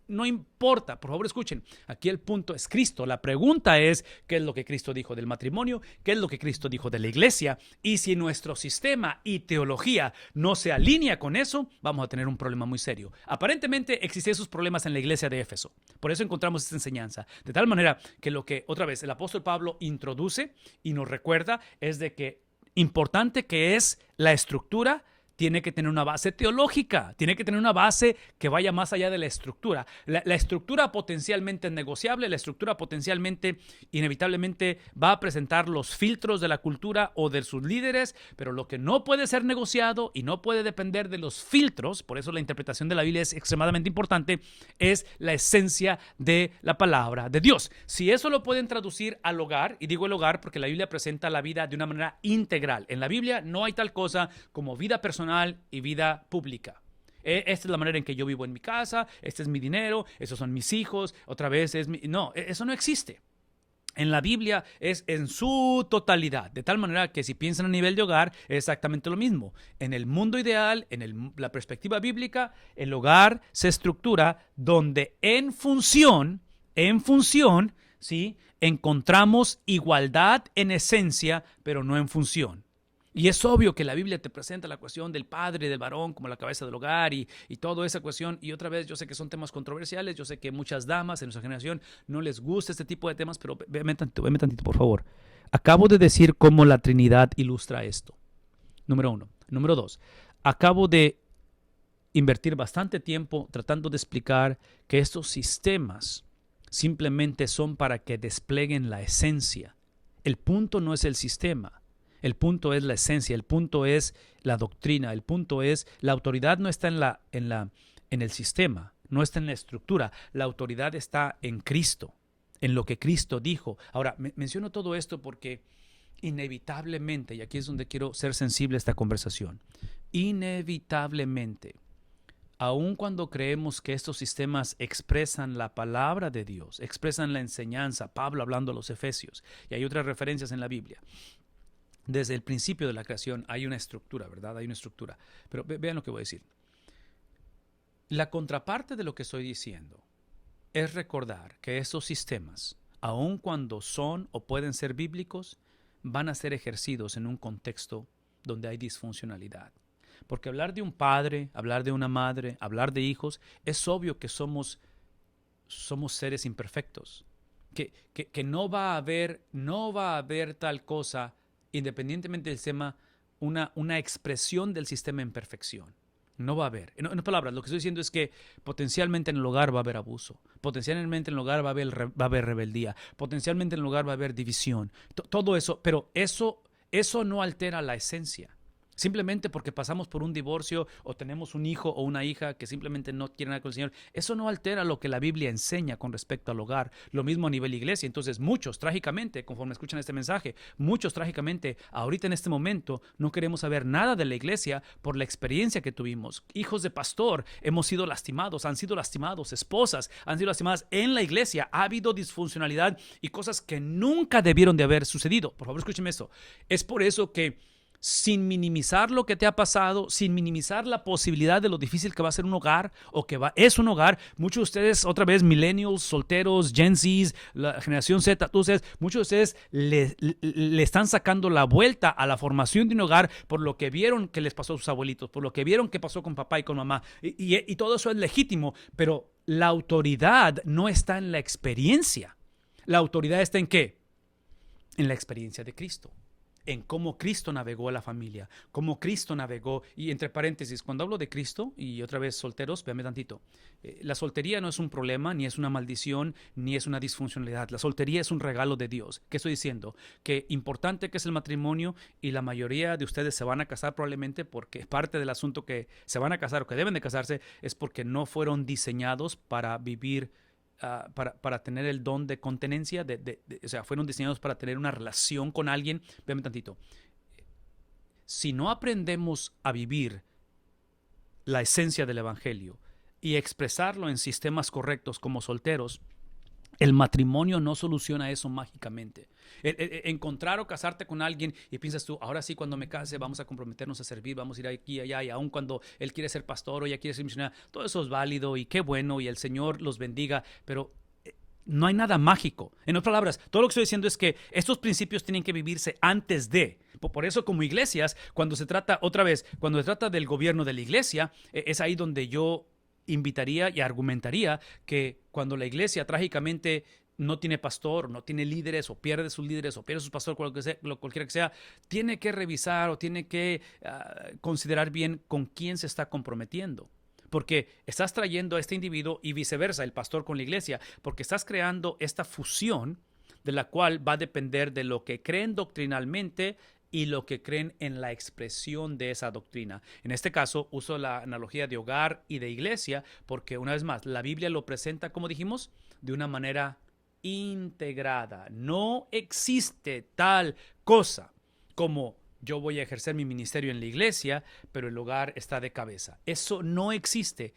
no importa, por favor escuchen, aquí el punto es Cristo. La pregunta es, ¿qué es lo que Cristo dijo del matrimonio? ¿Qué es lo que Cristo dijo de la iglesia? Y si nuestro sistema y teología no se alinea con eso, vamos a tener un problema muy serio. Aparentemente existían esos problemas en la iglesia de Éfeso. Por eso encontramos esta enseñanza. De tal manera que lo que otra vez el apóstol Pablo introduce y nos recuerda es de que importante que es la estructura, tiene que tener una base teológica, tiene que tener una base que vaya más allá de la estructura. La estructura potencialmente negociable, la estructura potencialmente, inevitablemente va a presentar los filtros de la cultura o de sus líderes, pero lo que no puede ser negociado y no puede depender de los filtros, por eso la interpretación de la Biblia es extremadamente importante, es la esencia de la palabra de Dios. Si eso lo pueden traducir al hogar, y digo el hogar porque la Biblia presenta la vida de una manera integral. En la Biblia no hay tal cosa como vida personal y vida pública. Esta es la manera en que yo vivo en mi casa, este es mi dinero, esos son mis hijos, otra vez es mi... No, eso no existe. En la Biblia es en su totalidad, de tal manera que si piensan a nivel de hogar es exactamente lo mismo. En el mundo ideal, en la perspectiva bíblica, el hogar se estructura donde en función, ¿sí? Encontramos igualdad en esencia, pero no en función. Y es obvio que la Biblia te presenta la cuestión del padre y del varón como la cabeza del hogar y toda esa cuestión. Y otra vez, yo sé que son temas controversiales, yo sé que muchas damas en nuestra generación no les gusta este tipo de temas, pero véame tantito, por favor. Acabo de decir cómo la Trinidad ilustra esto. Número 1. Número 2. Acabo de invertir bastante tiempo tratando de explicar que estos sistemas simplemente son para que desplieguen la esencia. El punto no es el sistema. El punto es la esencia, el punto es la doctrina, el punto es la autoridad no está en el sistema, no está en la estructura, la autoridad está en Cristo, en lo que Cristo dijo. Ahora, menciono todo esto porque inevitablemente, y aquí es donde quiero ser sensible a esta conversación, inevitablemente, aun cuando creemos que estos sistemas expresan la palabra de Dios, expresan la enseñanza, Pablo hablando a los Efesios, y hay otras referencias en la Biblia, desde el principio de la creación hay una estructura, ¿verdad? Hay una estructura. Pero vean lo que voy a decir. La contraparte de lo que estoy diciendo es recordar que esos sistemas, aun cuando son o pueden ser bíblicos, van a ser ejercidos en un contexto donde hay disfuncionalidad. Porque hablar de un padre, hablar de una madre, hablar de hijos, es obvio que somos seres imperfectos. Que no va a haber tal cosa, independientemente del tema, una expresión del sistema en perfección. No va a haber. En palabras, lo que estoy diciendo es que potencialmente en el hogar va a haber abuso. Potencialmente en el hogar va a haber rebeldía. Potencialmente en el hogar va a haber división. Todo eso, pero eso no altera la esencia. Simplemente porque pasamos por un divorcio o tenemos un hijo o una hija que simplemente no quiere nada con el Señor, eso no altera lo que la Biblia enseña con respecto al hogar. Lo mismo a nivel iglesia. Entonces muchos, trágicamente, conforme escuchan este mensaje, muchos trágicamente, ahorita en este momento, no queremos saber nada de la iglesia por la experiencia que tuvimos. Hijos de pastor, hemos sido lastimados, han sido lastimados, esposas han sido lastimadas en la iglesia. Ha habido disfuncionalidad y cosas que nunca debieron de haber sucedido. Por favor, escúcheme esto. Es por eso que sin minimizar lo que te ha pasado, sin minimizar la posibilidad de lo difícil que va a ser un hogar o que es un hogar. Muchos de ustedes, otra vez, millennials, solteros, Gen Zs, la generación Z, entonces, muchos de ustedes le están sacando la vuelta a la formación de un hogar por lo que vieron que les pasó a sus abuelitos, por lo que vieron que pasó con papá y con mamá. Y todo eso es legítimo, pero la autoridad no está en la experiencia. La autoridad está ¿en qué? En la experiencia de Cristo. En cómo Cristo navegó a la familia, cómo Cristo navegó, y entre paréntesis, cuando hablo de Cristo, y otra vez solteros, véanme tantito, la soltería no es un problema, ni es una maldición, ni es una disfuncionalidad. La soltería es un regalo de Dios. ¿Qué estoy diciendo? Que importante que es el matrimonio, y la mayoría de ustedes se van a casar probablemente porque parte del asunto que se van a casar o que deben de casarse es porque no fueron diseñados para vivir para tener el don de contenencia, o sea, fueron diseñados para tener una relación con alguien. Véanme tantito. Si no aprendemos a vivir la esencia del evangelio y expresarlo en sistemas correctos como solteros, el matrimonio no soluciona eso mágicamente. Encontrar o casarte con alguien y piensas tú, ahora sí, cuando me case vamos a comprometernos a servir, vamos a ir aquí y allá, y aun cuando él quiere ser pastor o ella quiere ser misionera, todo eso es válido y qué bueno y el Señor los bendiga, pero no hay nada mágico. En otras palabras, todo lo que estoy diciendo es que estos principios tienen que vivirse antes de. Por eso, como iglesias, cuando se trata, otra vez, cuando se trata del gobierno de la iglesia, es ahí donde yo invitaría y argumentaría que cuando la iglesia trágicamente no tiene pastor, no tiene líderes, o pierde sus líderes, o pierde sus pastores, cualquiera que sea, tiene que revisar o tiene que considerar bien con quién se está comprometiendo. Porque estás trayendo a este individuo y viceversa, el pastor con la iglesia, porque estás creando esta fusión de la cual va a depender de lo que creen doctrinalmente y lo que creen en la expresión de esa doctrina. En este caso, uso la analogía de hogar y de iglesia porque, una vez más, la Biblia lo presenta, como dijimos, de una manera integrada. No existe tal cosa como yo voy a ejercer mi ministerio en la iglesia, pero el hogar está de cabeza. Eso no existe.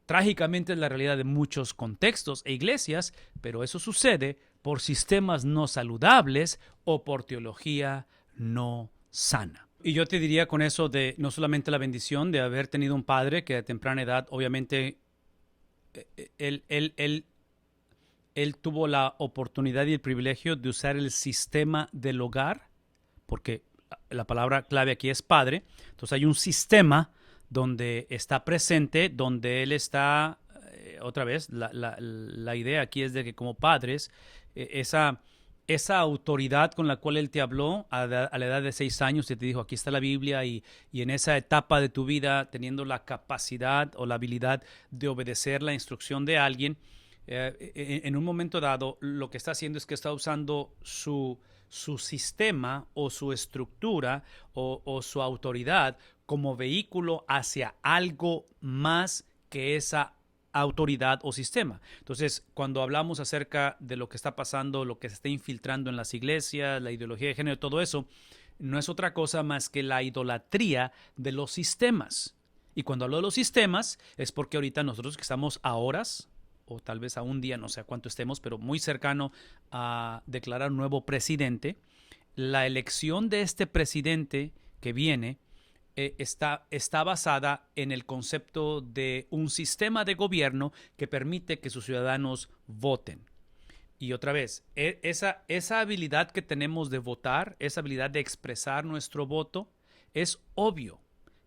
Trágicamente es la realidad de muchos contextos e iglesias, pero eso sucede por sistemas no saludables o por teología no sana. Y yo te diría con eso de no solamente la bendición de haber tenido un padre que a temprana edad, obviamente, él tuvo la oportunidad y el privilegio de usar el sistema del hogar, porque la palabra clave aquí es padre. Entonces hay un sistema donde está presente, donde él está, otra vez, la idea aquí es de que como padres, esa autoridad con la cual él te habló a la edad de 6 años y te dijo, aquí está la Biblia, y en esa etapa de tu vida, teniendo la capacidad o la habilidad de obedecer la instrucción de alguien, en un momento dado, lo que está haciendo es que está usando su sistema o su estructura o su autoridad como vehículo hacia algo más que esa autoridad o sistema. Entonces, cuando hablamos acerca de lo que está pasando, lo que se está infiltrando en las iglesias, la ideología de género, todo eso, no es otra cosa más que la idolatría de los sistemas. Y cuando hablo de los sistemas, es porque ahorita nosotros que estamos a horas, o tal vez a un día, no sé a cuánto estemos, pero muy cercano a declarar un nuevo presidente, la elección de este presidente que viene está basada en el concepto de un sistema de gobierno que permite que sus ciudadanos voten. Y otra vez, esa habilidad que tenemos de votar, esa habilidad de expresar nuestro voto, es obvio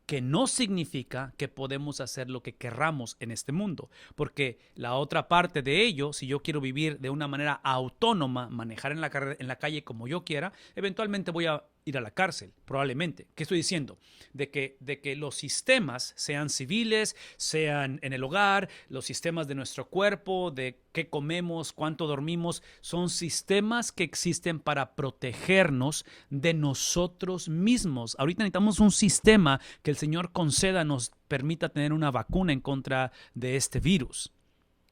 que no significa que podemos hacer lo que querramos en este mundo, porque la otra parte de ello, si yo quiero vivir de una manera autónoma, manejar en la calle como yo quiera, eventualmente voy a ir a la cárcel, probablemente. ¿Qué estoy diciendo? De que los sistemas, sean civiles, sean en el hogar, los sistemas de nuestro cuerpo, de qué comemos, cuánto dormimos, son sistemas que existen para protegernos de nosotros mismos. Ahorita necesitamos un sistema que el Señor conceda nos permita tener una vacuna en contra de este virus.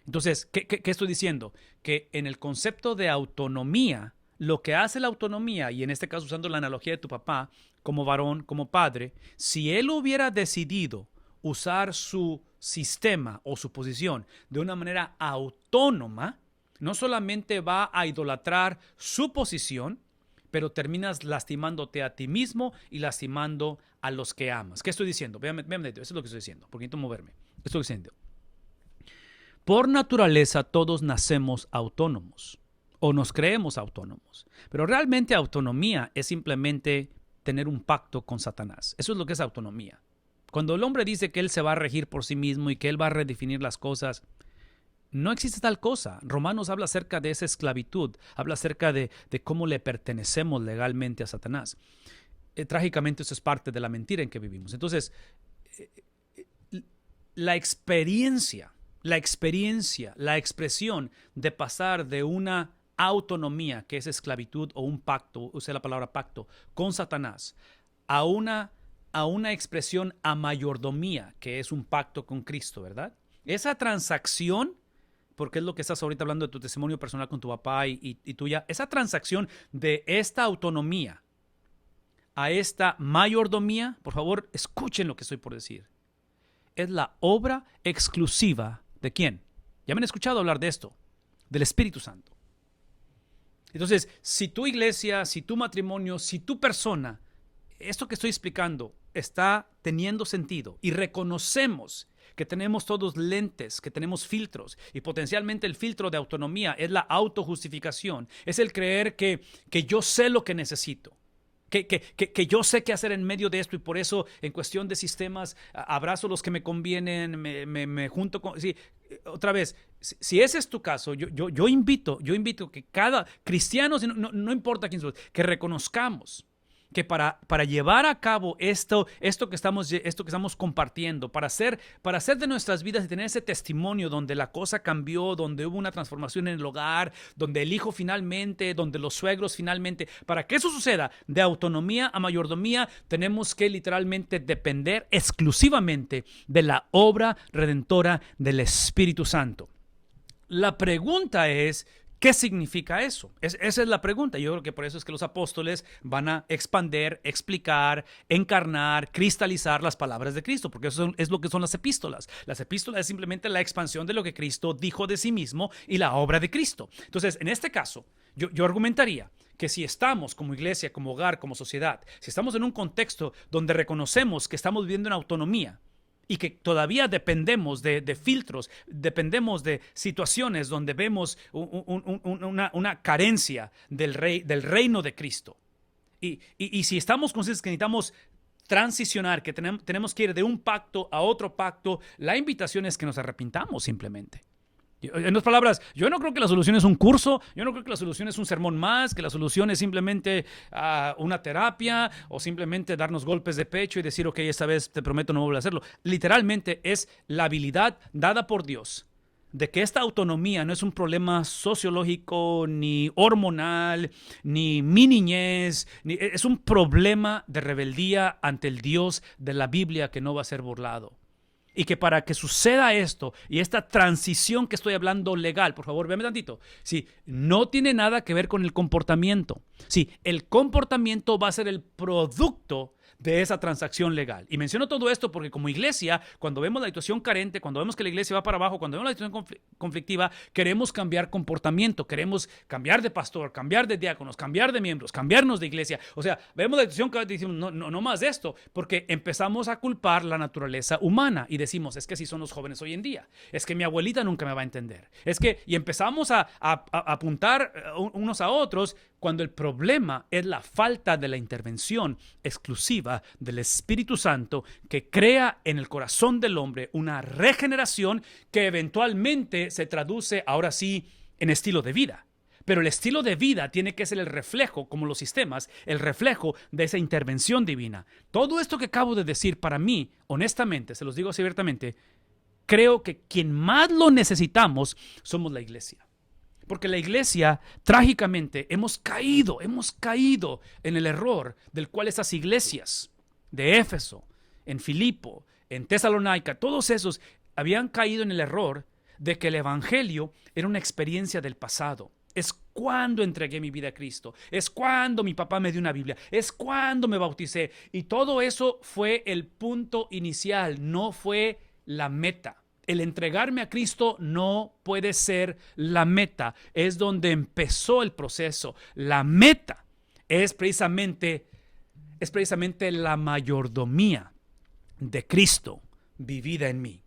Entonces, ¿qué estoy diciendo? Que en el concepto de autonomía, lo que hace la autonomía, y en este caso usando la analogía de tu papá, como varón, como padre, si él hubiera decidido usar su sistema o su posición de una manera autónoma, no solamente va a idolatrar su posición, pero terminas lastimándote a ti mismo y lastimando a los que amas. ¿Qué estoy diciendo? Véame, eso es lo que estoy diciendo, porque necesito moverme. Estoy diciendo, por naturaleza todos nacemos autónomos o nos creemos autónomos, pero realmente autonomía es simplemente tener un pacto con Satanás. Eso es lo que es autonomía. Cuando el hombre dice que él se va a regir por sí mismo y que él va a redefinir las cosas, no existe tal cosa. Romanos habla acerca de esa esclavitud, habla acerca de cómo le pertenecemos legalmente a Satanás. Trágicamente eso es parte de la mentira en que vivimos. Entonces, la experiencia, la expresión de pasar de una autonomía, que es esclavitud o un pacto, usé la palabra pacto, con Satanás, a una expresión a mayordomía, que es un pacto con Cristo, ¿verdad? Esa transacción, porque es lo que estás ahorita hablando de tu testimonio personal con tu papá y tuya, esa transacción de esta autonomía a esta mayordomía, por favor, escuchen lo que estoy por decir. Es la obra exclusiva ¿de quién? Ya me han escuchado hablar de esto, del Espíritu Santo. Entonces, si tu iglesia, si tu matrimonio, si tu persona, esto que estoy explicando está teniendo sentido y reconocemos que tenemos todos lentes, que tenemos filtros y potencialmente el filtro de autonomía es la autojustificación, es el creer que yo sé lo que necesito. Que yo sé qué hacer en medio de esto y por eso en cuestión de sistemas abrazo los que me convienen, me junto con... Sí, otra vez, si ese es tu caso, yo invito que cada cristiano, no importa quién sos, que reconozcamos que para llevar a cabo esto que estamos compartiendo, para hacer de nuestras vidas y tener ese testimonio donde la cosa cambió, donde hubo una transformación en el hogar, donde el hijo finalmente, donde los suegros finalmente, para que eso suceda, de autonomía a mayordomía, tenemos que literalmente depender exclusivamente de la obra redentora del Espíritu Santo. La pregunta es, ¿qué significa eso? Esa es la pregunta. Yo creo que por eso es que los apóstoles van a expander, explicar, encarnar, cristalizar las palabras de Cristo, porque eso es lo que son las epístolas. Las epístolas es simplemente la expansión de lo que Cristo dijo de sí mismo y la obra de Cristo. Entonces, en este caso, yo argumentaría que si estamos como iglesia, como hogar, como sociedad, si estamos en un contexto donde reconocemos que estamos viviendo en autonomía, y que todavía dependemos de filtros, dependemos de situaciones donde vemos una carencia del reino de Cristo. Y si estamos conscientes que necesitamos transicionar, que tenemos que ir de un pacto a otro pacto, la invitación es que nos arrepintamos simplemente. En otras palabras, yo no creo que la solución es un curso, yo no creo que la solución es un sermón más, que la solución es simplemente una terapia o simplemente darnos golpes de pecho y decir, ok, esta vez te prometo no volver a hacerlo. Literalmente es la habilidad dada por Dios de que esta autonomía no es un problema sociológico, ni hormonal, ni mi niñez, es un problema de rebeldía ante el Dios de la Biblia que no va a ser burlado. Y que para que suceda esto y esta transición que estoy hablando legal, por favor, véame tantito, sí, no tiene nada que ver con el comportamiento. Sí, el comportamiento va a ser el producto de esa transacción legal. Y menciono todo esto porque como iglesia, cuando vemos la situación carente, cuando vemos que la iglesia va para abajo, cuando vemos la situación conflictiva, queremos cambiar comportamiento, queremos cambiar de pastor, cambiar de diáconos, cambiar de miembros, cambiarnos de iglesia. O sea, vemos la situación carente y decimos, no más de esto, porque empezamos a culpar la naturaleza humana y decimos, es que así son los jóvenes hoy en día, es que mi abuelita nunca me va a entender, y empezamos a apuntar unos a otros Cuando el problema es la falta de la intervención exclusiva del Espíritu Santo que crea en el corazón del hombre una regeneración que eventualmente se traduce, ahora sí, en estilo de vida. Pero el estilo de vida tiene que ser el reflejo, como los sistemas, el reflejo de esa intervención divina. Todo esto que acabo de decir, para mí, honestamente, se los digo así abiertamente, creo que quien más lo necesitamos somos la iglesia. Porque la iglesia, trágicamente, hemos caído en el error del cual esas iglesias de Éfeso, en Filipo, en Tesalónica, todos esos habían caído en el error de que el evangelio era una experiencia del pasado. Es cuando entregué mi vida a Cristo, es cuando mi papá me dio una Biblia, es cuando me bauticé. Y todo eso fue el punto inicial, no fue la meta. El entregarme a Cristo no puede ser la meta, es donde empezó el proceso. La meta es precisamente la mayordomía de Cristo vivida en mí.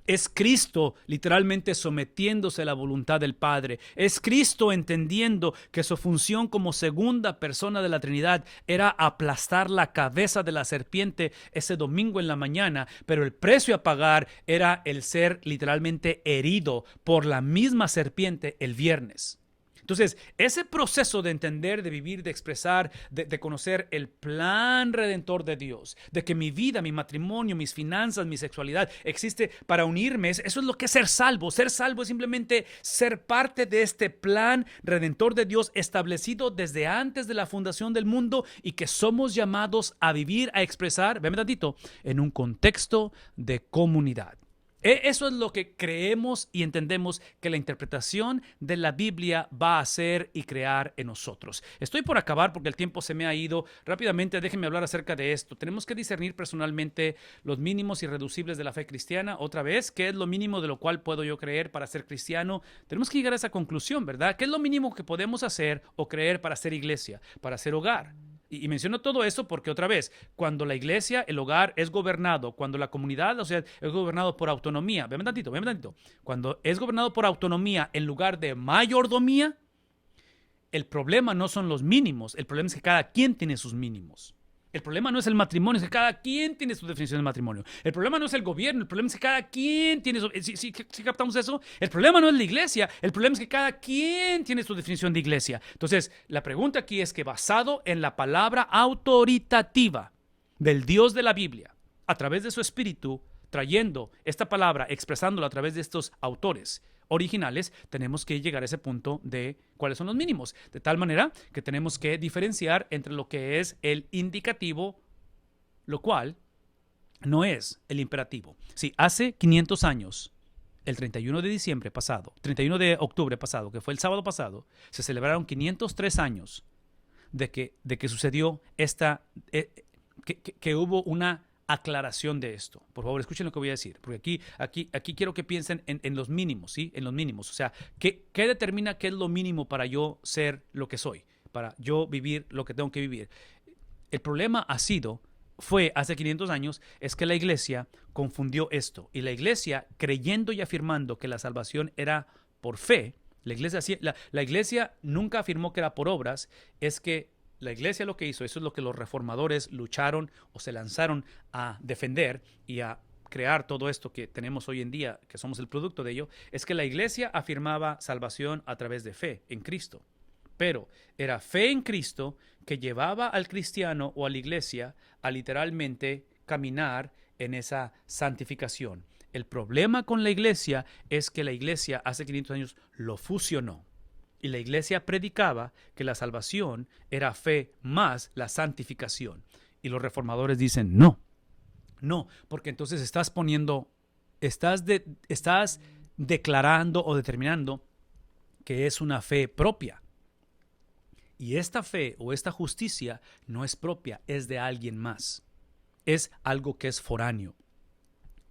Es Cristo literalmente sometiéndose a la voluntad del Padre. Es Cristo entendiendo que su función como segunda persona de la Trinidad era aplastar la cabeza de la serpiente ese domingo en la mañana, pero el precio a pagar era el ser literalmente herido por la misma serpiente el viernes. Entonces, ese proceso de entender, de vivir, de expresar, de conocer el plan redentor de Dios, de que mi vida, mi matrimonio, mis finanzas, mi sexualidad existe para unirme, eso es lo que es ser salvo. Ser salvo es simplemente ser parte de este plan redentor de Dios establecido desde antes de la fundación del mundo y que somos llamados a vivir, a expresar, véame tantito, en un contexto de comunidad. Eso es lo que creemos y entendemos que la interpretación de la Biblia va a hacer y crear en nosotros. Estoy por acabar porque el tiempo se me ha ido. Rápidamente, déjenme hablar acerca de esto. Tenemos que discernir personalmente los mínimos irreducibles de la fe cristiana. Otra vez, ¿qué es lo mínimo de lo cual puedo yo creer para ser cristiano? Tenemos que llegar a esa conclusión, ¿verdad? ¿Qué es lo mínimo que podemos hacer o creer para ser iglesia, para ser hogar? Y menciono todo esto porque otra vez, cuando la iglesia, el hogar es gobernado, cuando la comunidad, o sea, es gobernado por autonomía, véame tantito, cuando es gobernado por autonomía en lugar de mayordomía, el problema no son los mínimos, el problema es que cada quien tiene sus mínimos. El problema no es el matrimonio, es que cada quien tiene su definición del matrimonio. El problema no es el gobierno, el problema es que cada quien tiene su... ¿Sí captamos eso? El problema no es la iglesia, el problema es que cada quien tiene su definición de iglesia. Entonces, la pregunta aquí es que basado en la palabra autoritativa del Dios de la Biblia, a través de su espíritu, trayendo esta palabra, expresándola a través de estos autores originales, tenemos que llegar a ese punto de cuáles son los mínimos, de tal manera que tenemos que diferenciar entre lo que es el indicativo, lo cual no es el imperativo. Sí, hace 500 años, el 31 de diciembre pasado, 31 de octubre pasado, que fue el sábado pasado, se celebraron 503 años de que sucedió que hubo una aclaración de esto. Por favor, escuchen lo que voy a decir, porque aquí quiero que piensen en los mínimos, ¿sí? En los mínimos. O sea, ¿qué determina qué es lo mínimo para yo ser lo que soy? Para yo vivir lo que tengo que vivir. El problema fue hace 500 años, es que la iglesia confundió esto. Y la iglesia, creyendo y afirmando que la salvación era por fe, la iglesia nunca afirmó que era por obras, es que la iglesia lo que hizo, eso es lo que los reformadores lucharon o se lanzaron a defender y a crear todo esto que tenemos hoy en día, que somos el producto de ello, es que la iglesia afirmaba salvación a través de fe en Cristo. Pero era fe en Cristo que llevaba al cristiano o a la iglesia a literalmente caminar en esa santificación. El problema con la iglesia es que la iglesia hace 500 años lo fusionó. Y la iglesia predicaba que la salvación era fe más la santificación. Y los reformadores dicen, no, porque entonces estás declarando o determinando que es una fe propia. Y esta fe o esta justicia no es propia, es de alguien más. Es algo que es foráneo.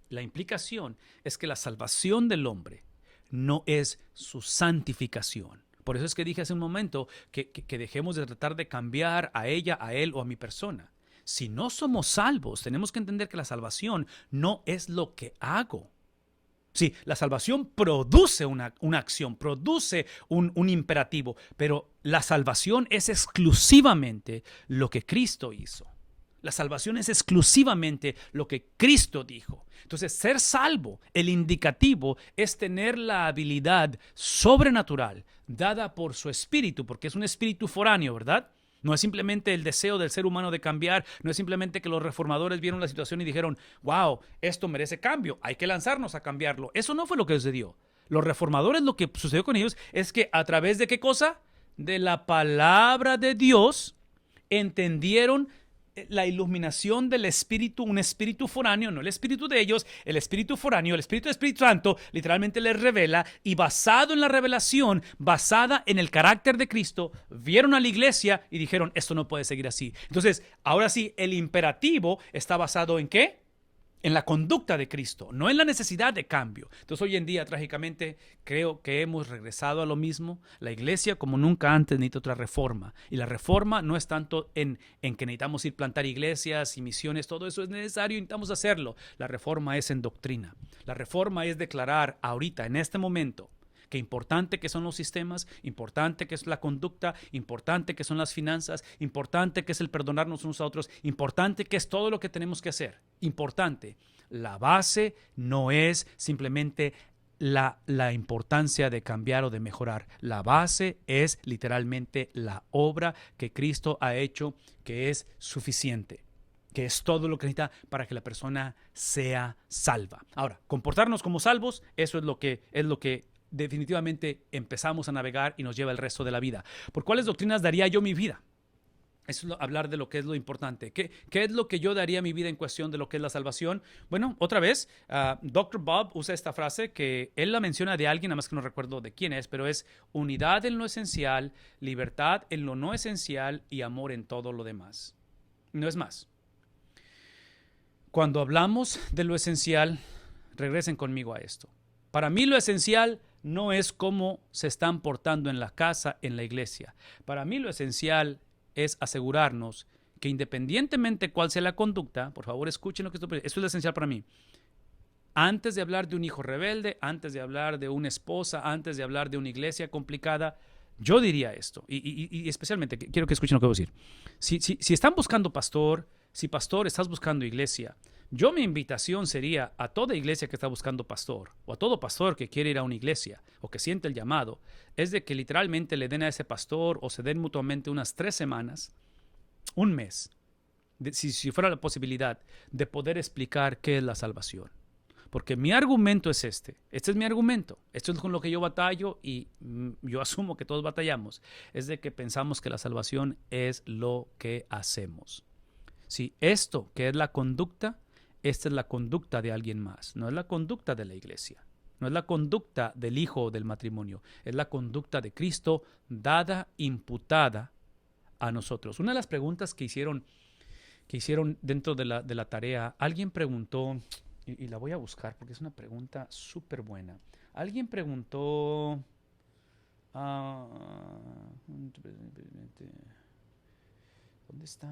La implicación es que la salvación del hombre no es su santificación. Por eso es que dije hace un momento que dejemos de tratar de cambiar a ella, a él o a mi persona. Si no somos salvos, tenemos que entender que la salvación no es lo que hago. Sí, la salvación produce una acción, produce un imperativo, pero La salvación es exclusivamente lo que Cristo hizo. La salvación es exclusivamente lo que Cristo dijo. Entonces, ser salvo, el indicativo es tener la habilidad sobrenatural dada por su espíritu, porque es un espíritu foráneo, ¿verdad? No es simplemente el deseo del ser humano de cambiar, no es simplemente que los reformadores vieron la situación y dijeron, wow, esto merece cambio, hay que lanzarnos a cambiarlo. Eso no fue lo que sucedió. Los reformadores, lo que sucedió con ellos es que a través de ¿qué cosa? De la palabra de Dios, entendieron la iluminación del espíritu, un espíritu foráneo, no el espíritu de ellos, el espíritu foráneo, el espíritu del Espíritu Santo, literalmente les revela, y basado en la revelación, basada en el carácter de Cristo, vieron a la iglesia y dijeron, esto no puede seguir así. Entonces, ahora sí, el imperativo está basado ¿en qué? En la conducta de Cristo, no en la necesidad de cambio. Entonces hoy en día, trágicamente, creo que hemos regresado a lo mismo. La iglesia, como nunca antes, necesita otra reforma. Y la reforma no es tanto en que necesitamos ir a plantar iglesias y misiones, todo eso es necesario y necesitamos hacerlo. La reforma es en doctrina. La reforma es declarar ahorita, en este momento, que importante que son los sistemas, importante que es la conducta, importante que son las finanzas, importante que es el perdonarnos unos a otros, importante que es todo lo que tenemos que hacer. Importante. La base no es simplemente la importancia de cambiar o de mejorar. La base es literalmente la obra que Cristo ha hecho, que es suficiente, que es todo lo que necesita para que la persona sea salva. Ahora, comportarnos como salvos, eso es lo que definitivamente empezamos a navegar y nos lleva el resto de la vida. ¿Por cuáles doctrinas daría yo mi vida? Eso es hablar de lo que es lo importante. ¿Qué es lo que yo daría mi vida en cuestión de lo que es la salvación? Bueno, otra vez, Dr. Bob usa esta frase que él la menciona de alguien, nada más que no recuerdo de quién es, pero es unidad en lo esencial, libertad en lo no esencial y amor en todo lo demás. No es más. Cuando hablamos de lo esencial, regresen conmigo a esto. Para mí lo esencial no es cómo se están portando en la casa, en la iglesia. Para mí lo esencial es asegurarnos que independientemente cuál sea la conducta, por favor escuchen lo que estoy diciendo, eso es lo esencial para mí. Antes de hablar de un hijo rebelde, antes de hablar de una esposa, antes de hablar de una iglesia complicada, yo diría esto, y especialmente, quiero que escuchen lo que voy a decir. Si están buscando pastor, si pastor estás buscando iglesia, mi invitación sería a toda iglesia que está buscando pastor, o a todo pastor que quiere ir a una iglesia, o que siente el llamado, es de que literalmente le den a ese pastor o se den mutuamente unas 3 semanas, un mes, si fuera la posibilidad de poder explicar qué es la salvación. Porque mi argumento es este es mi argumento, esto es con lo que yo batallo y yo asumo que todos batallamos, es de que pensamos que la salvación es lo que hacemos. Si esto que es la conducta, esta es la conducta de alguien más, no es la conducta de la iglesia, no es la conducta del hijo o del matrimonio, es la conducta de Cristo dada, imputada a nosotros. Una de las preguntas que hicieron dentro de la tarea, alguien preguntó, y la voy a buscar porque es una pregunta súper buena. Alguien preguntó, ¿dónde está?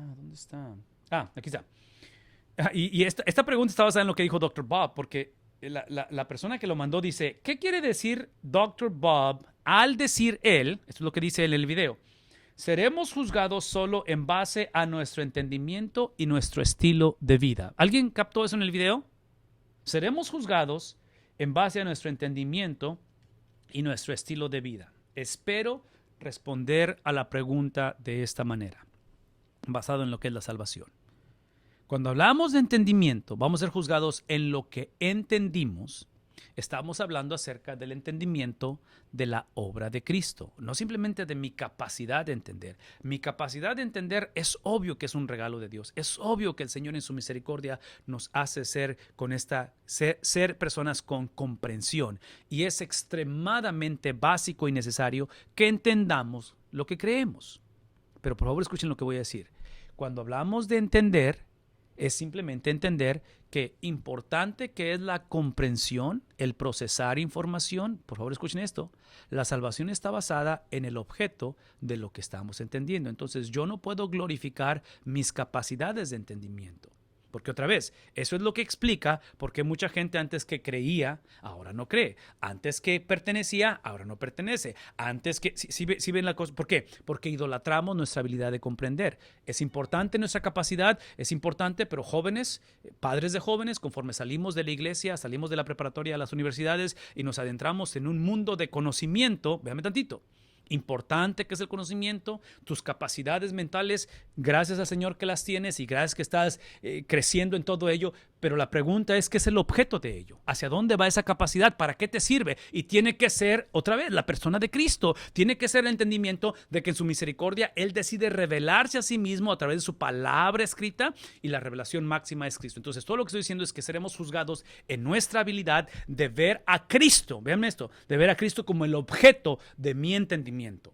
Aquí está. Y esta pregunta está basada en lo que dijo Dr. Bob, porque la persona que lo mandó dice, ¿qué quiere decir Dr. Bob al decir él? Esto es lo que dice él en el video. Seremos juzgados solo en base a nuestro entendimiento y nuestro estilo de vida. ¿Alguien captó eso en el video? Seremos juzgados en base a nuestro entendimiento y nuestro estilo de vida. Espero responder a la pregunta de esta manera, basado en lo que es la salvación. Cuando hablamos de entendimiento, vamos a ser juzgados en lo que entendimos. Estamos hablando acerca del entendimiento de la obra de Cristo, no simplemente de mi capacidad de entender. Mi capacidad de entender es obvio que es un regalo de Dios. Es obvio que el Señor en su misericordia nos hace ser personas con comprensión. Y es extremadamente básico y necesario que entendamos lo que creemos. Pero por favor escuchen lo que voy a decir. Cuando hablamos de entender, es simplemente entender que importante que es la comprensión, el procesar información. Por favor, escuchen esto. La salvación está basada en el objeto de lo que estamos entendiendo. Entonces, yo no puedo glorificar mis capacidades de entendimiento. Porque otra vez, eso es lo que explica por qué mucha gente antes que creía, ahora no cree. Antes que pertenecía, ahora no pertenece. Antes que... Si ven la cosa. ¿Por qué? Porque idolatramos nuestra habilidad de comprender. Es importante nuestra capacidad, es importante, pero jóvenes, padres de jóvenes, conforme salimos de la iglesia, salimos de la preparatoria a las universidades y nos adentramos en un mundo de conocimiento, véame tantito. Importante que es el conocimiento, tus capacidades mentales, gracias al Señor que las tienes y gracias que estás creciendo en todo ello, pero la pregunta es, ¿qué es el objeto de ello? ¿Hacia dónde va esa capacidad? ¿Para qué te sirve? Y tiene que ser, otra vez, la persona de Cristo. Tiene que ser el entendimiento de que en su misericordia Él decide revelarse a sí mismo a través de su palabra escrita y la revelación máxima es Cristo. Entonces, todo lo que estoy diciendo es que seremos juzgados en nuestra habilidad de ver a Cristo, véanme esto, de ver a Cristo como el objeto de mi entendimiento.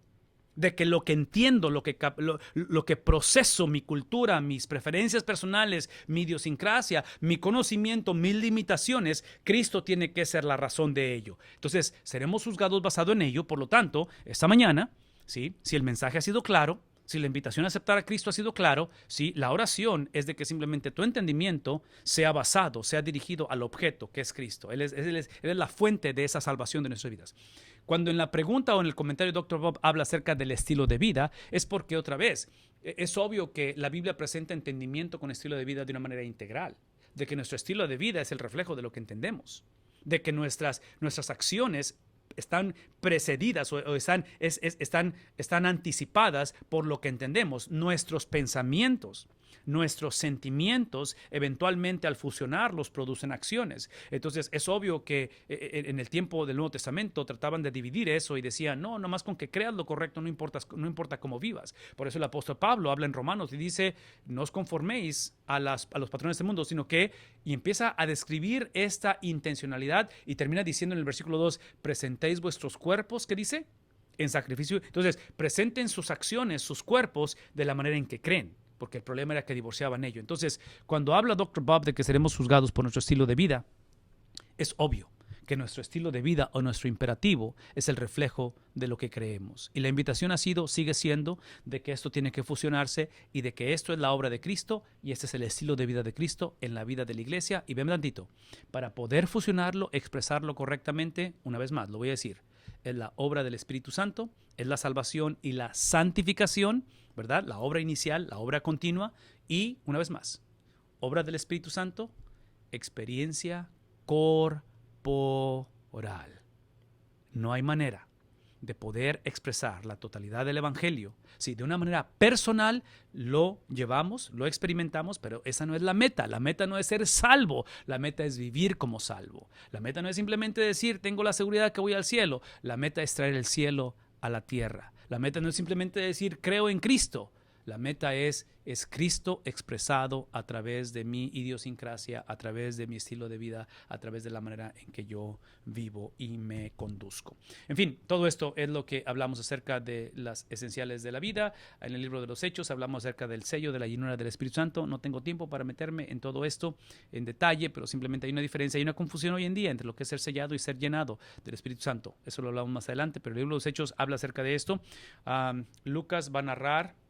De que lo que entiendo, lo que proceso, mi cultura, mis preferencias personales, mi idiosincrasia, mi conocimiento, mis limitaciones, Cristo tiene que ser la razón de ello. Entonces, seremos juzgados basado en ello. Por lo tanto, esta mañana, ¿sí? Si el mensaje ha sido claro, si la invitación a aceptar a Cristo ha sido claro, ¿sí? La oración es de que simplemente tu entendimiento sea basado, sea dirigido al objeto que es Cristo. Él es la fuente de esa salvación de nuestras vidas. Cuando en la pregunta o en el comentario de Dr. Bob habla acerca del estilo de vida, es porque otra vez, es obvio que la Biblia presenta entendimiento con estilo de vida de una manera integral, de que nuestro estilo de vida es el reflejo de lo que entendemos, de que nuestras acciones están precedidas o están anticipadas por lo que entendemos, nuestros pensamientos. Nuestros sentimientos eventualmente al fusionarlos producen acciones. Entonces es obvio que en el tiempo del Nuevo Testamento trataban de dividir eso y decían, no, nomás con que creas lo correcto, no importa cómo vivas. Por eso el apóstol Pablo habla en Romanos y dice, no os conforméis a los patrones del mundo, sino que, y empieza a describir esta intencionalidad y termina diciendo en el versículo 2, presentéis vuestros cuerpos, ¿qué dice? En sacrificio. Entonces, presenten sus acciones, sus cuerpos de la manera en que creen. Porque el problema era que divorciaban ello. Entonces, cuando habla Dr. Bob de que seremos juzgados por nuestro estilo de vida, es obvio que nuestro estilo de vida o nuestro imperativo es el reflejo de lo que creemos. Y la invitación sigue siendo de que esto tiene que fusionarse y de que esto es la obra de Cristo y este es el estilo de vida de Cristo en la vida de la iglesia. Y ven tantito, para poder fusionarlo, expresarlo correctamente, una vez más, lo voy a decir, es la obra del Espíritu Santo, es la salvación y la santificación, ¿verdad? La obra inicial, la obra continua y, una vez más, obra del Espíritu Santo, experiencia corporal. No hay manera de poder expresar la totalidad del Evangelio. Sí, de una manera personal lo llevamos, lo experimentamos, pero esa no es la meta. La meta no es ser salvo, la meta es vivir como salvo. La meta no es simplemente decir, tengo la seguridad que voy al cielo. La meta es traer el cielo a la tierra. La meta no es simplemente decir, creo en Cristo. La meta es Cristo expresado a través de mi idiosincrasia, a través de mi estilo de vida, a través de la manera en que yo vivo y me conduzco. En fin, todo esto es lo que hablamos acerca de las esenciales de la vida. En el libro de los Hechos hablamos acerca del sello de la llenura del Espíritu Santo. No tengo tiempo para meterme en todo esto en detalle, pero simplemente hay una diferencia, hay una confusión hoy en día entre lo que es ser sellado y ser llenado del Espíritu Santo. Eso lo hablamos más adelante, pero el libro de los Hechos habla acerca de esto. Lucas va a narrar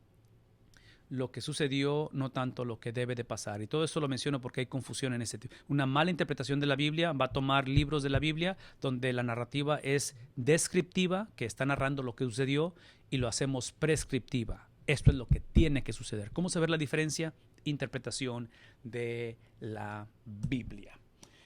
lo que sucedió, no tanto lo que debe de pasar. Y todo eso lo menciono porque hay confusión en ese tipo. Una mala interpretación de la Biblia va a tomar libros de la Biblia donde la narrativa es descriptiva, que está narrando lo que sucedió, y lo hacemos prescriptiva. Esto es lo que tiene que suceder. ¿Cómo saber la diferencia? Interpretación de la Biblia.